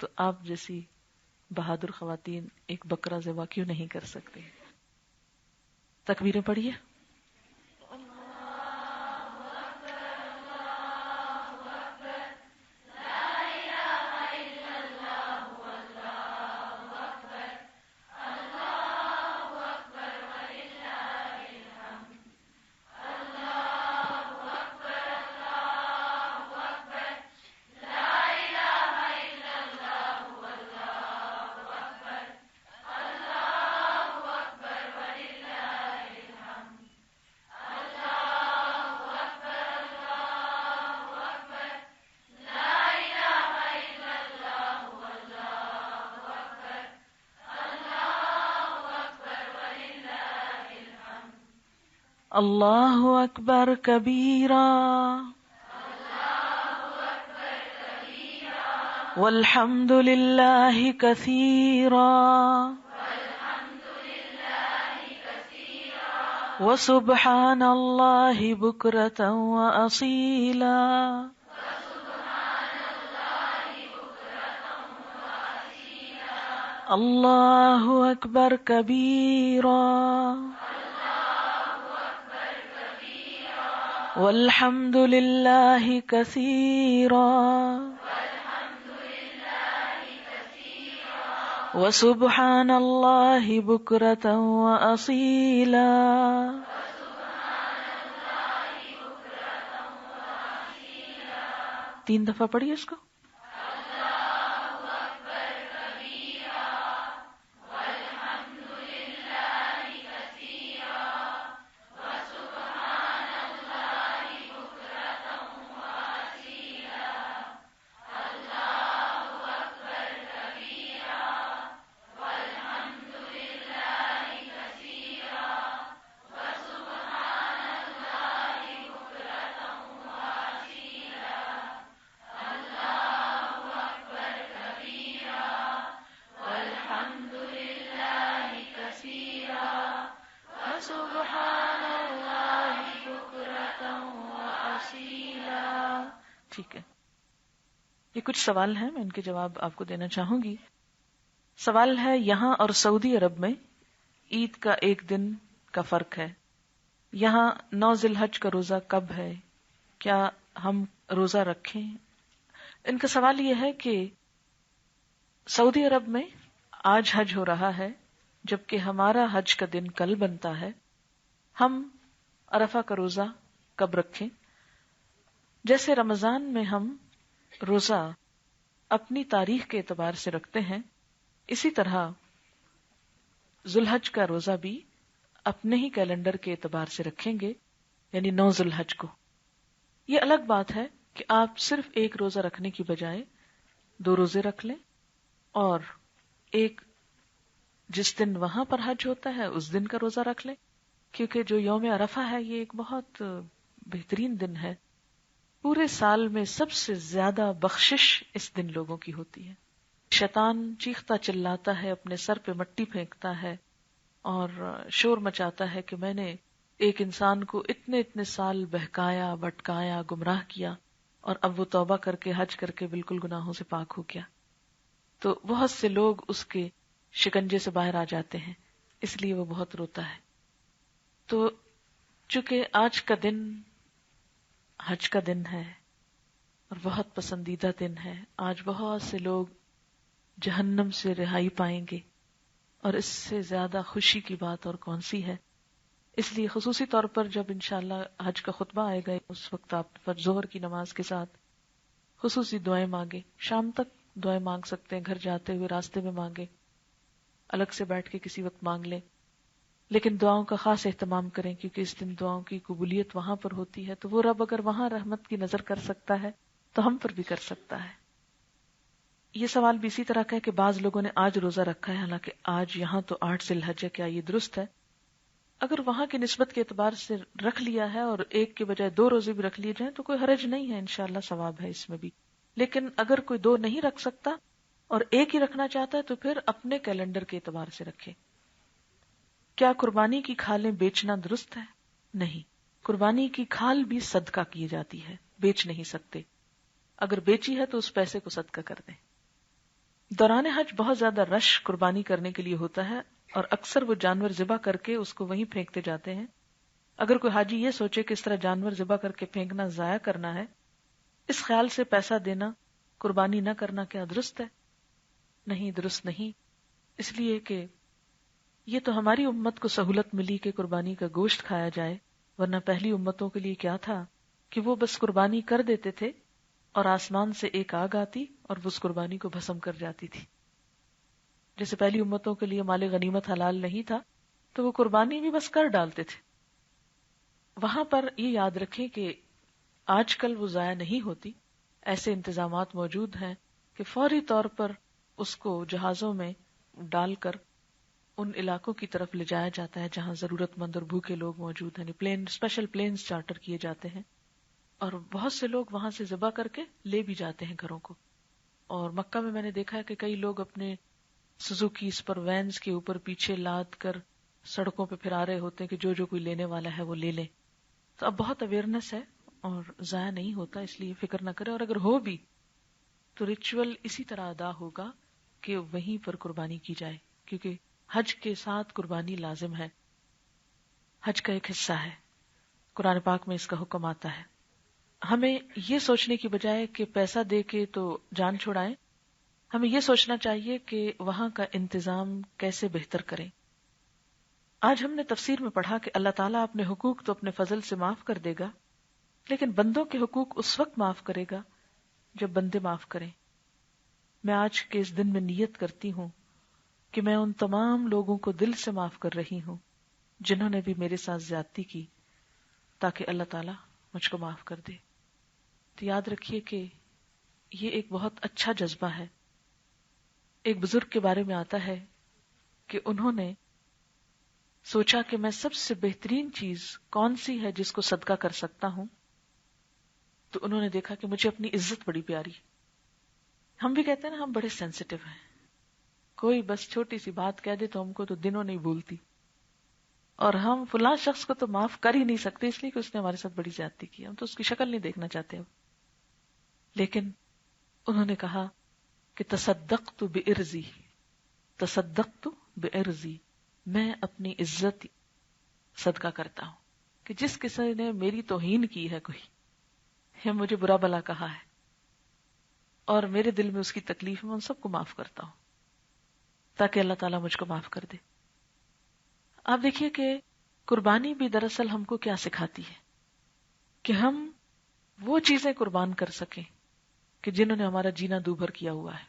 تو آپ جیسی بہادر خواتین ایک بکرا ذبح کیوں نہیں کر سکتے؟ تکبیریں پڑھیے. اللہ اکبر کبیرا والحمد للہ کثیرا وسبحان اللہ بکرۃ واصیلا. اللہ اکبر کبیرا والحمد للہ کثیرا وسبحان اللہ بکرۃ واصیلا. تین دفعہ پڑھیے اس کو. ٹھیک ہے، یہ کچھ سوال ہیں، میں ان کے جواب آپ کو دینا چاہوں گی. سوال ہے، یہاں اور سعودی عرب میں عید کا ایک دن کا فرق ہے. یہاں 9 ذی الحج کا روزہ کب ہے؟ کیا ہم روزہ رکھیں؟ ان کا سوال یہ ہے کہ سعودی عرب میں آج حج ہو رہا ہے، جبکہ ہمارا حج کا دن کل بنتا ہے. ہم عرفہ کا روزہ کب رکھیں؟ جیسے رمضان میں ہم روزہ اپنی تاریخ کے اعتبار سے رکھتے ہیں، اسی طرح ذی الحج کا روزہ بھی اپنے ہی کیلنڈر کے اعتبار سے رکھیں گے، یعنی 9 ذی الحج کو. یہ الگ بات ہے کہ آپ صرف ایک روزہ رکھنے کی بجائے 2 روزے رکھ لیں، اور ایک جس دن وہاں پر حج ہوتا ہے اس دن کا روزہ رکھ لیں، کیونکہ جو یوم عرفہ ہے یہ ایک بہت بہترین دن ہے. پورے سال میں سب سے زیادہ بخشش اس دن لوگوں کی ہوتی ہے. شیطان چیختا چلاتا ہے، اپنے سر پہ مٹی پھینکتا ہے اور شور مچاتا ہے کہ میں نے ایک انسان کو اتنے سال بہکایا، بھٹکایا، گمراہ کیا، اور اب وہ توبہ کر کے حج کر کے بالکل گناہوں سے پاک ہو گیا. تو بہت سے لوگ اس کے شکنجے سے باہر آ جاتے ہیں، اس لیے وہ بہت روتا ہے. تو چونکہ آج کا دن حج کا دن ہے اور بہت پسندیدہ دن ہے، آج بہت سے لوگ جہنم سے رہائی پائیں گے، اور اس سے زیادہ خوشی کی بات اور کون سی ہے. اس لیے خصوصی طور پر جب انشاءاللہ حج کا خطبہ آئے گا، اس وقت آپ ظہر کی نماز کے ساتھ خصوصی دعائیں مانگیں. شام تک دعائیں مانگ سکتے ہیں، گھر جاتے ہوئے راستے میں مانگیں، الگ سے بیٹھ کے کسی وقت مانگ لیں، لیکن دعاؤں کا خاص اہتمام کریں، کیونکہ اس دن دعاؤں کی قبولیت وہاں پر ہوتی ہے. تو وہ رب اگر وہاں رحمت کی نظر کر سکتا ہے تو ہم پر بھی کر سکتا ہے. یہ سوال بھی اسی طرح کا ہے کہ بعض لوگوں نے آج روزہ رکھا ہے، حالانکہ آج یہاں تو 8 ذی الحج ہے، کیا یہ درست ہے؟ اگر وہاں کی نسبت کے اعتبار سے رکھ لیا ہے اور ایک کے بجائے 2 روزے بھی رکھ لیے جائیں تو کوئی حرج نہیں ہے، انشاءاللہ ثواب ہے اس میں بھی. لیکن اگر کوئی 2 نہیں رکھ سکتا اور ایک ہی رکھنا چاہتا ہے تو پھر اپنے کیلنڈر کے اعتبار سے رکھے. کیا قربانی کی کھالیں بیچنا درست ہے؟ نہیں، قربانی کی کھال بھی صدقہ کی جاتی ہے، بیچ نہیں سکتے. اگر بیچی ہے تو اس پیسے کو صدقہ کر دیں. دوران حج بہت زیادہ رش قربانی کرنے کے لیے ہوتا ہے، اور اکثر وہ جانور ذبح کر کے اس کو وہیں پھینکتے جاتے ہیں. اگر کوئی حاجی یہ سوچے کہ اس طرح جانور ذبح کر کے پھینکنا ضائع کرنا ہے، اس خیال سے پیسہ دینا، قربانی نہ کرنا کیا درست ہے؟ نہیں، درست نہیں. اس لیے کہ یہ تو ہماری امت کو سہولت ملی کہ قربانی کا گوشت کھایا جائے، ورنہ پہلی امتوں کے لیے کیا تھا کہ وہ بس قربانی کر دیتے تھے اور آسمان سے ایک آگ آتی اور وہ اس قربانی کو بھسم کر جاتی تھی. جیسے پہلی امتوں کے لیے مال غنیمت حلال نہیں تھا تو وہ قربانی بھی بس کر ڈالتے تھے. وہاں پر یہ یاد رکھیں کہ آج کل وہ ضائع نہیں ہوتی، ایسے انتظامات موجود ہیں کہ فوری طور پر اس کو جہازوں میں ڈال کر ان علاقوں کی طرف لے جایا جاتا ہے جہاں ضرورت مند اور بھوکے لوگ موجود ہیں. اسپیشل پلینز چارٹر کیے جاتے ہیں اور بہت سے لوگ وہاں سے ذبح کر کے لے بھی جاتے ہیں گھروں کو. اور مکہ میں نے دیکھا ہے کہ کئی لوگ اپنے سزوکی اس پر وینز کے اوپر پیچھے لاد کر سڑکوں پہ پھرا رہے ہوتے ہیں کہ جو کوئی لینے والا ہے وہ لے لے. تو اب بہت اویئرنیس ہے اور ضائع نہیں ہوتا، اس لیے فکر نہ کرے. اور اگر ہو بھی تو ریچول اسی طرح ادا ہوگا کہ وہیں پر قربانی کی جائے، کیونکہ حج کے ساتھ قربانی لازم ہے، حج کا ایک حصہ ہے، قرآن پاک میں اس کا حکم آتا ہے۔ ہمیں یہ سوچنے کی بجائے کہ پیسہ دے کے تو جان چھڑائیں، ہمیں یہ سوچنا چاہیے کہ وہاں کا انتظام کیسے بہتر کریں۔ آج ہم نے تفسیر میں پڑھا کہ اللہ تعالیٰ اپنے حقوق تو اپنے فضل سے معاف کر دے گا، لیکن بندوں کے حقوق اس وقت معاف کرے گا جب بندے معاف کریں۔ میں آج کے اس دن میں نیت کرتی ہوں کہ میں ان تمام لوگوں کو دل سے معاف کر رہی ہوں جنہوں نے بھی میرے ساتھ زیادتی کی، تاکہ اللہ تعالیٰ مجھ کو معاف کر دے۔ تو یاد رکھیے کہ یہ ایک بہت اچھا جذبہ ہے۔ ایک بزرگ کے بارے میں آتا ہے کہ انہوں نے سوچا کہ میں سب سے بہترین چیز کون سی ہے جس کو صدقہ کر سکتا ہوں، تو انہوں نے دیکھا کہ مجھے اپنی عزت بڑی پیاری۔ ہم بھی کہتے ہیں نا، ہم بڑے سینسیٹیو ہیں، کوئی بس چھوٹی سی بات کہہ دے تو ہم کو تو دنوں نہیں بھولتی، اور ہم فلاں شخص کو تو معاف کر ہی نہیں سکتے اس لیے کہ اس نے ہمارے ساتھ بڑی زیادتی کی، ہم تو اس کی شکل نہیں دیکھنا چاہتے اب۔ لیکن انہوں نے کہا کہ تصدقت بعرضی، تصدقت بعرضی، میں اپنی عزت صدقہ کرتا ہوں کہ جس کسی نے میری توہین کی ہے، کوئی یا مجھے برا بلا کہا ہے اور میرے دل میں اس کی تکلیف، میں ان سب کو معاف کرتا ہوں تاکہ اللہ تعالیٰ مجھ کو معاف کر دے۔ آپ دیکھیے کہ قربانی بھی دراصل ہم کو کیا سکھاتی ہے کہ ہم وہ چیزیں قربان کر سکیں کہ جنہوں نے ہمارا جینا دوبھر کیا ہوا ہے۔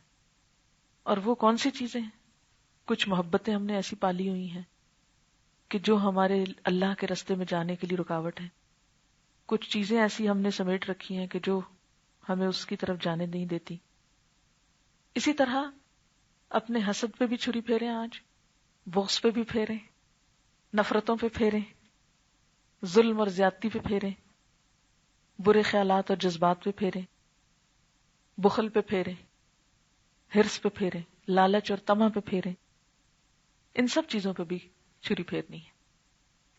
اور وہ کون سی چیزیں ہیں؟ کچھ محبتیں ہم نے ایسی پالی ہوئی ہیں کہ جو ہمارے اللہ کے راستے میں جانے کے لیے رکاوٹ ہے، کچھ چیزیں ایسی ہم نے سمیٹ رکھی ہیں کہ جو ہمیں اس کی طرف جانے نہیں دیتی۔ اسی طرح اپنے حسد پہ بھی چھری پھیریں، آج بغض پہ بھی پھیریں، نفرتوں پہ پھیریں، ظلم اور زیادتی پہ پھیریں، برے خیالات اور جذبات پہ پھیریں، بخل پہ پھیریں، حرص پہ پھیریں، لالچ اور طمع پہ پھیریں، ان سب چیزوں پہ بھی چھری پھیرنی ہے،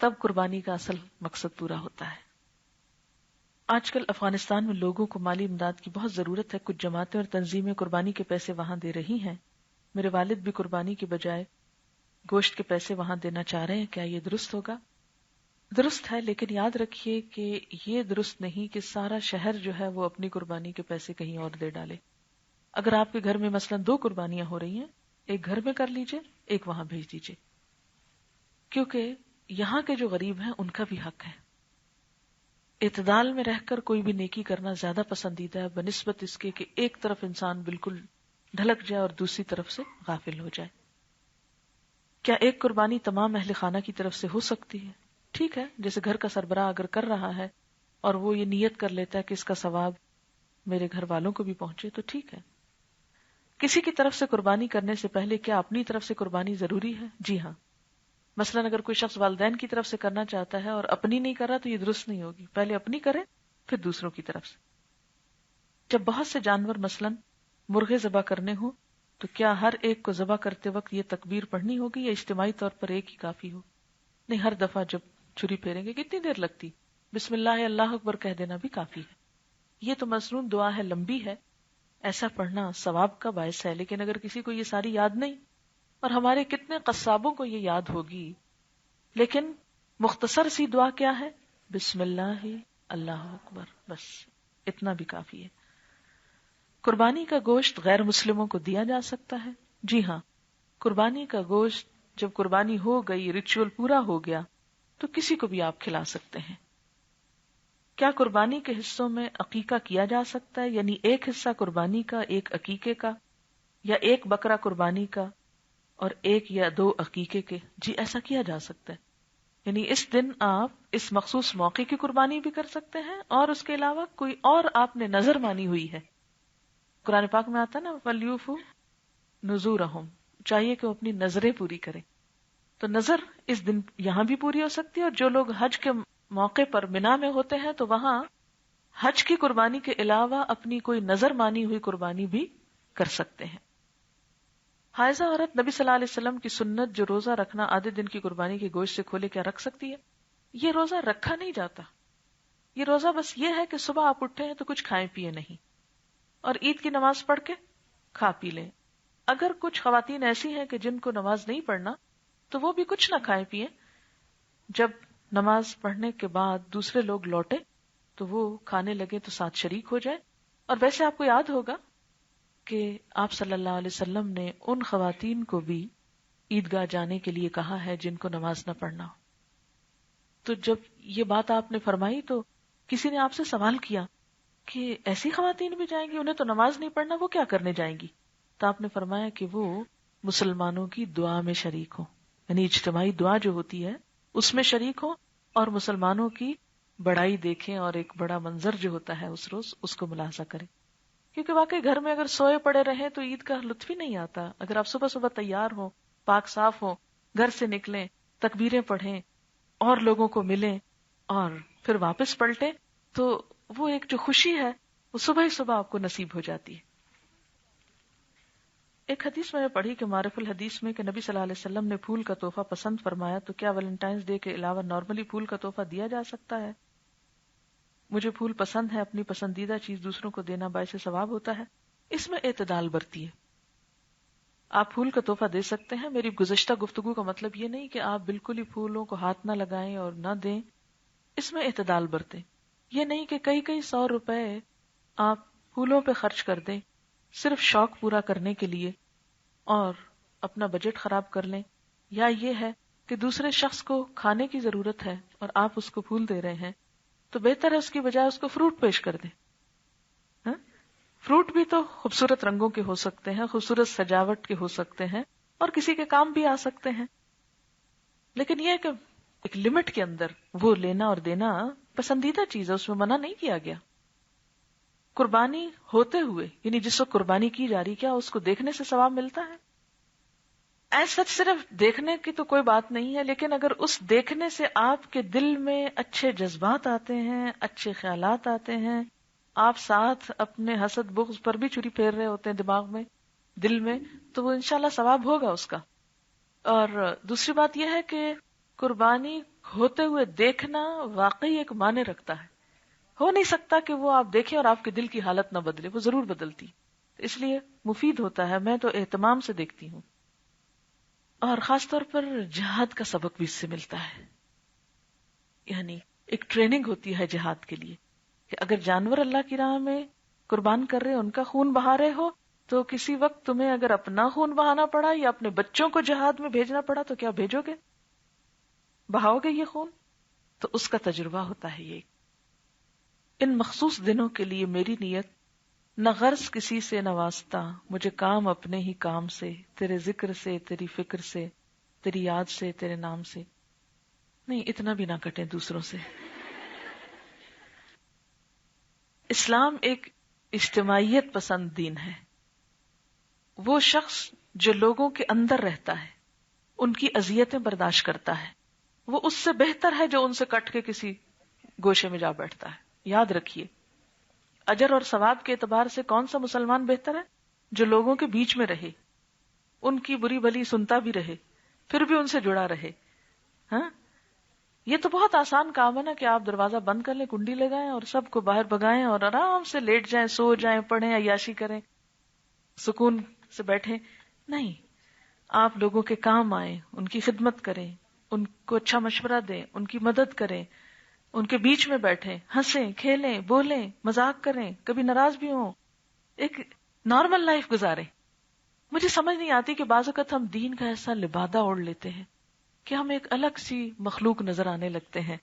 تب قربانی کا اصل مقصد پورا ہوتا ہے۔ آج کل افغانستان میں لوگوں کو مالی امداد کی بہت ضرورت ہے، کچھ جماعتیں اور تنظیمیں قربانی کے پیسے وہاں دے رہی ہیں۔ میرے والد بھی قربانی کے بجائے گوشت کے پیسے وہاں دینا چاہ رہے ہیں، کیا یہ درست ہوگا؟ درست ہے، لیکن یاد رکھیے کہ یہ درست نہیں کہ سارا شہر جو ہے وہ اپنی قربانی کے پیسے کہیں اور دے ڈالے۔ اگر آپ کے گھر میں مثلا 2 قربانیاں ہو رہی ہیں، ایک گھر میں کر لیجئے، ایک وہاں بھیج دیجئے، کیونکہ یہاں کے جو غریب ہیں ان کا بھی حق ہے۔ اعتدال میں رہ کر کوئی بھی نیکی کرنا زیادہ پسندیدہ ہے بنسبت اس کے کہ ایک طرف انسان بالکل ڈھلک جائے اور دوسری طرف سے غافل ہو جائے۔ کیا ایک قربانی تمام اہل خانہ کی طرف سے ہو سکتی ہے؟ ٹھیک ہے، جیسے گھر کا سربراہ اگر کر رہا ہے اور وہ یہ نیت کر لیتا ہے کہ اس کا ثواب میرے گھر والوں کو بھی پہنچے تو ٹھیک ہے۔ کسی کی طرف سے قربانی کرنے سے پہلے کیا اپنی طرف سے قربانی ضروری ہے؟ جی ہاں۔ مثلا اگر کوئی شخص والدین کی طرف سے کرنا چاہتا ہے اور اپنی نہیں کر رہا تو یہ درست نہیں ہوگی، پہلے اپنی کرے پھر دوسروں کی طرف سے۔ جب بہت سے جانور مثلا مرغے ذبح کرنے ہوں تو کیا ہر ایک کو ذبح کرتے وقت یہ تکبیر پڑھنی ہوگی یا اجتماعی طور پر ایک ہی کافی ہو؟ نہیں، ہر دفعہ جب چھری پھیریں گے کتنی دیر لگتی، بسم اللہ اللہ اکبر کہہ دینا بھی کافی ہے۔ یہ تو مصنون دعا ہے، لمبی ہے، ایسا پڑھنا ثواب کا باعث ہے، لیکن اگر کسی کو یہ ساری یاد نہیں، اور ہمارے کتنے قصابوں کو یہ یاد ہوگی، لیکن مختصر سی دعا کیا ہے؟ بسم اللہ اللہ اکبر، بس اتنا بھی کافی ہے۔ قربانی کا گوشت غیر مسلموں کو دیا جا سکتا ہے؟ جی ہاں، قربانی کا گوشت جب قربانی ہو گئی، ریچول پورا ہو گیا تو کسی کو بھی آپ کھلا سکتے ہیں۔ کیا قربانی کے حصوں میں عقیقہ کیا جا سکتا ہے؟ یعنی ایک حصہ قربانی کا، ایک عقیقے کا، یا ایک بکرا قربانی کا اور ایک یا 2 عقیقے کے؟ جی ایسا کیا جا سکتا ہے، یعنی اس دن آپ اس مخصوص موقع کی قربانی بھی کر سکتے ہیں اور اس کے علاوہ کوئی اور آپ نے نظر مانی ہوئی ہے۔ قرآن پاک میں آتا ہے نا وَلْيُوفُوا نُذُورَهُمْ، چاہیے کہ وہ اپنی نظریں پوری کریں، تو نظر اس دن یہاں بھی پوری ہو سکتی ہے، اور جو لوگ حج کے موقع پر مینا میں ہوتے ہیں تو وہاں حج کی قربانی کے علاوہ اپنی کوئی نظر مانی ہوئی قربانی بھی کر سکتے ہیں۔ حائضہ عورت نبی صلی اللہ علیہ وسلم کی سنت جو روزہ رکھنا آدھے دن کی قربانی کے گوشت سے کھولے کیا رکھ سکتی ہے؟ یہ روزہ رکھا نہیں جاتا، یہ روزہ بس یہ ہے کہ صبح آپ اٹھے ہیں تو کچھ کھائیں پیے نہیں، اور عید کی نماز پڑھ کے کھا پی لیں، اگر کچھ خواتین ایسی ہیں کہ جن کو نماز نہیں پڑھنا تو وہ بھی کچھ نہ کھائیں پیئیں، جب نماز پڑھنے کے بعد دوسرے لوگ لوٹے تو وہ کھانے لگے تو ساتھ شریک ہو جائے. اور ویسے آپ کو یاد ہوگا کہ آپ صلی اللہ علیہ وسلم نے ان خواتین کو بھی عیدگاہ جانے کے لیے کہا ہے جن کو نماز نہ پڑھنا ہو. تو جب یہ بات آپ نے فرمائی تو کسی نے آپ سے سوال کیا کہ ایسی خواتین بھی جائیں گی، انہیں تو نماز نہیں پڑھنا، وہ کیا کرنے جائیں گی؟ تو آپ نے فرمایا کہ وہ مسلمانوں کی دعا میں شریک ہوں، یعنی اجتماعی دعا جو ہوتی ہے اس میں شریک ہوں، اور مسلمانوں کی بڑائی دیکھیں اور ایک بڑا منظر جو ہوتا ہے اس روز اس کو ملاحظہ کریں. کیونکہ واقعی گھر میں اگر سوئے پڑے رہیں تو عید کا لطف ہی نہیں آتا. اگر آپ صبح صبح تیار ہوں، پاک صاف ہوں، گھر سے نکلیں، تکبیریں پڑھیں اور لوگوں کو ملیں اور پھر واپس پلٹیں، تو وہ ایک جو خوشی ہے وہ صبح ہی صبح آپ کو نصیب ہو جاتی ہے. ایک حدیث میں نے پڑھی کہ معرف الحدیث میں کہ نبی صلی اللہ علیہ وسلم نے پھول کا تحفہ پسند فرمایا، تو کیا ویلنٹائنز ڈے کے علاوہ نارملی پھول کا تحفہ دیا جا سکتا ہے؟ مجھے پھول پسند ہے، اپنی پسندیدہ چیز دوسروں کو دینا باعث ثواب ہوتا ہے. اس میں اعتدال برتیے. آپ پھول کا تحفہ دے سکتے ہیں. میری گزشتہ گفتگو کا مطلب یہ نہیں کہ آپ بالکل ہی پھولوں کو ہاتھ نہ لگائیں اور نہ دیں. اس میں اعتدال برتیں. یہ نہیں کہ کئی 100 روپے آپ پھولوں پہ خرچ کر دیں صرف شوق پورا کرنے کے لیے اور اپنا بجٹ خراب کر لیں. یا یہ ہے کہ دوسرے شخص کو کھانے کی ضرورت ہے اور آپ اس کو پھول دے رہے ہیں تو بہتر ہے اس کی بجائے اس کو فروٹ پیش کر دیں. فروٹ بھی تو خوبصورت رنگوں کے ہو سکتے ہیں، خوبصورت سجاوٹ کے ہو سکتے ہیں اور کسی کے کام بھی آ سکتے ہیں. لیکن یہ کہ ایک لمٹ کے اندر وہ لینا اور دینا پسندیدہ چیز ہے، اس میں منع نہیں کیا گیا. قربانی ہوتے ہوئے یعنی جس وقت قربانی کی جا رہی، کیا اس کو دیکھنے سے ثواب ملتا ہے؟ ایسا صرف دیکھنے کی تو کوئی بات نہیں ہے، لیکن اگر اس دیکھنے سے آپ کے دل میں اچھے جذبات آتے ہیں، اچھے خیالات آتے ہیں، آپ ساتھ اپنے حسد بغض پر بھی چھری پھیر رہے ہوتے ہیں دماغ میں، دل میں، تو وہ انشاءاللہ ثواب ہوگا اس کا. اور دوسری بات یہ ہے کہ قربانی ہوتے ہوئے دیکھنا واقعی ایک معنی رکھتا ہے. ہو نہیں سکتا کہ وہ آپ دیکھیں اور آپ کے دل کی حالت نہ بدلے، وہ ضرور بدلتی. اس لیے مفید ہوتا ہے. میں تو اہتمام سے دیکھتی ہوں. اور خاص طور پر جہاد کا سبق بھی اس سے ملتا ہے. یعنی ایک ٹریننگ ہوتی ہے جہاد کے لیے کہ اگر جانور اللہ کی راہ میں قربان کر رہے، ان کا خون بہا رہے ہو، تو کسی وقت تمہیں اگر اپنا خون بہانا پڑا یا اپنے بچوں کو جہاد میں بھیجنا پڑا تو کیا بھیجو گے؟ بہاؤ گے یہ خون؟ تو اس کا تجربہ ہوتا ہے یہ. ان مخصوص دنوں کے لیے میری نیت نہ غرض کسی سے نہ واسطہ، مجھے کام اپنے ہی کام سے، تیرے ذکر سے، تیری فکر سے، تیری یاد سے، تیرے نام سے. نہیں، اتنا بھی نہ کٹیں دوسروں سے. اسلام ایک اجتماعیت پسند دین ہے. وہ شخص جو لوگوں کے اندر رہتا ہے، ان کی اذیتیں برداشت کرتا ہے، وہ اس سے بہتر ہے جو ان سے کٹ کے کسی گوشے میں جا بیٹھتا ہے. یاد رکھیے، اجر اور ثواب کے اعتبار سے کون سا مسلمان بہتر ہے؟ جو لوگوں کے بیچ میں رہے، ان کی بری بھلی سنتا بھی رہے، پھر بھی ان سے جڑا رہے. ہاں، یہ تو بہت آسان کام ہے نا کہ آپ دروازہ بند کر لیں، کنڈی لگائیں اور سب کو باہر بگائیں اور آرام سے لیٹ جائیں، سو جائیں، پڑھیں، عیاشی کریں، سکون سے بیٹھیں. نہیں، آپ لوگوں کے کام آئیں، ان کی خدمت کریں، ان کو اچھا مشورہ دیں، ان کی مدد کریں، ان کے بیچ میں بیٹھیں، ہنسیں، کھیلیں، بولیں، مذاق کریں، کبھی ناراض بھی ہوں، ایک نارمل لائف گزاریں. مجھے سمجھ نہیں آتی کہ بعض اوقات ہم دین کا ایسا لبادہ اوڑھ لیتے ہیں کہ ہم ایک الگ سی مخلوق نظر آنے لگتے ہیں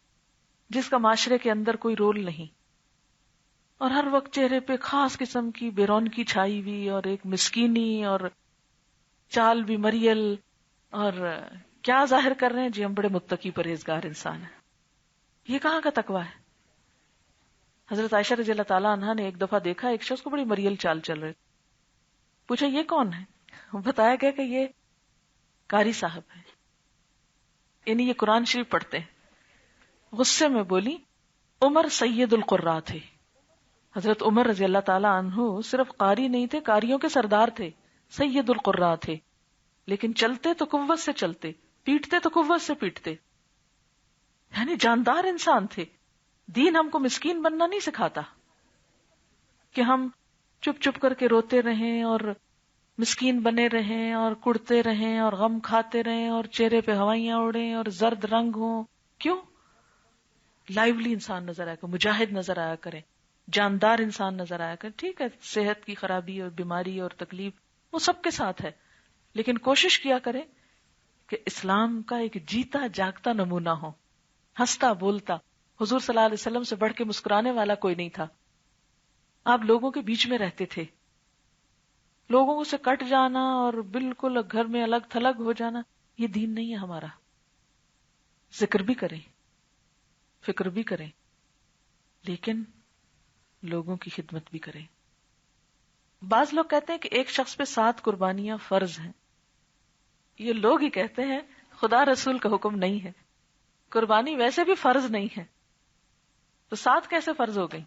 جس کا معاشرے کے اندر کوئی رول نہیں، اور ہر وقت چہرے پہ خاص قسم کی بے رونقی چھائی ہوئی اور ایک مسکینی اور چال بھی مریل، اور کیا ظاہر کر رہے ہیں جی ہم بڑے متقی پرہیزگار انسان ہیں. یہ کہاں کا تقویٰ ہے؟ حضرت عائشہ رضی اللہ تعالیٰ عنہا نے ایک دفعہ دیکھا ایک شخص کو بڑی مریل چال چل رہے، پوچھا یہ کون ہے؟ بتایا گیا کہ یہ قاری صاحب ہے، یعنی یہ قرآن شریف پڑھتے ہیں. غصے میں بولی عمر سید القراء تھے. حضرت عمر رضی اللہ تعالیٰ عنہ صرف قاری نہیں تھے، قاریوں کے سردار تھے، سید القراء تھے، لیکن چلتے تو قوت سے چلتے، پیٹتے تو قوت سے پیٹتے، یعنی جاندار انسان تھے. دین ہم کو مسکین بننا نہیں سکھاتا کہ ہم چپ چپ کر کے روتے رہیں اور مسکین بنے رہیں اور کڑتے رہیں اور غم کھاتے رہیں اور چہرے پہ ہوائیاں اڑیں اور زرد رنگ ہوں. کیوں؟ لائیولی انسان نظر آیا کرے، مجاہد نظر آیا کرے، جاندار انسان نظر آیا کرے. ٹھیک ہے، صحت کی خرابی اور بیماری اور تکلیف وہ سب کے ساتھ ہے، لیکن کوشش کیا کرے کہ اسلام کا ایک جیتا جاگتا نمونہ ہو، ہنستا بولتا. حضور صلی اللہ علیہ وسلم سے بڑھ کے مسکرانے والا کوئی نہیں تھا. آپ لوگوں کے بیچ میں رہتے تھے. لوگوں سے کٹ جانا اور بالکل گھر میں الگ تھلگ ہو جانا یہ دین نہیں ہے ہمارا. ذکر بھی کریں، فکر بھی کریں، لیکن لوگوں کی خدمت بھی کریں. بعض لوگ کہتے ہیں کہ ایک شخص پہ 7 قربانیاں فرض ہیں. یہ لوگ ہی کہتے ہیں، خدا رسول کا حکم نہیں ہے. قربانی ویسے بھی فرض نہیں ہے تو 7 کیسے فرض ہو گئی؟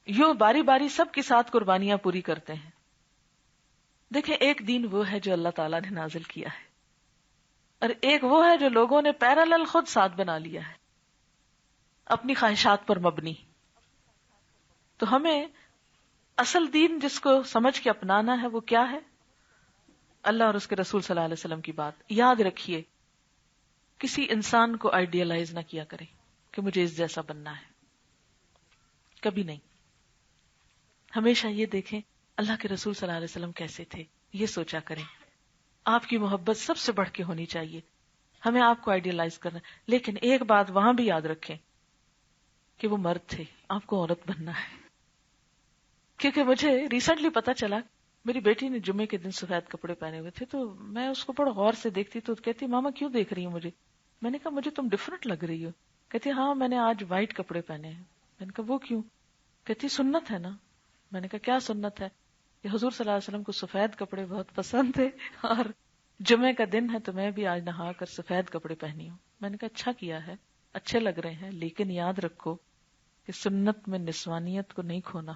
یوں باری باری سب کی 7 قربانیاں پوری کرتے ہیں. دیکھیں، ایک دین وہ ہے جو اللہ تعالیٰ نے نازل کیا ہے، اور ایک وہ ہے جو لوگوں نے پیرالل خود ساتھ بنا لیا ہے اپنی خواہشات پر مبنی. تو ہمیں اصل دین جس کو سمجھ کے اپنانا ہے وہ کیا ہے؟ اللہ اور اس کے رسول صلی اللہ علیہ وسلم کی بات. یاد رکھیے، کسی انسان کو آئیڈیالائز نہ کیا کریں کہ مجھے اس جیسا بننا ہے، کبھی نہیں. ہمیشہ یہ دیکھیں اللہ کے رسول صلی اللہ علیہ وسلم کیسے تھے، یہ سوچا کریں. آپ کی محبت سب سے بڑھ کے ہونی چاہیے. ہمیں آپ کو آئیڈیالائز کرنا، لیکن ایک بات وہاں بھی یاد رکھیں کہ وہ مرد تھے، آپ کو عورت بننا ہے. کیونکہ مجھے ریسنٹلی پتا چلا، میری بیٹی نے جمعے کے دن سفید کپڑے پہنے ہوئے تھے، تو میں اس کو بڑا غور سے دیکھتی تو کہتی ماما کیوں دیکھ رہی ہوں مجھے؟ میں نے کہا مجھے تم ڈفرنٹ لگ رہی ہو. کہتی ہاں میں نے آج وائٹ کپڑے پہنے ہیں. میں نے کہا وہ کیوں؟ کہتی سنت ہے نا. میں نے کہا کیا سنت ہے؟ کہ حضور صلی اللہ علیہ وسلم کو سفید کپڑے بہت پسند تھے اور جمعے کا دن ہے تو میں بھی آج نہا کر سفید کپڑے پہنی ہوں. میں نے کہا اچھا کیا ہے، اچھے لگ رہے ہیں، لیکن یاد رکھو کہ سنت میں نسوانیت کو نہیں کھونا،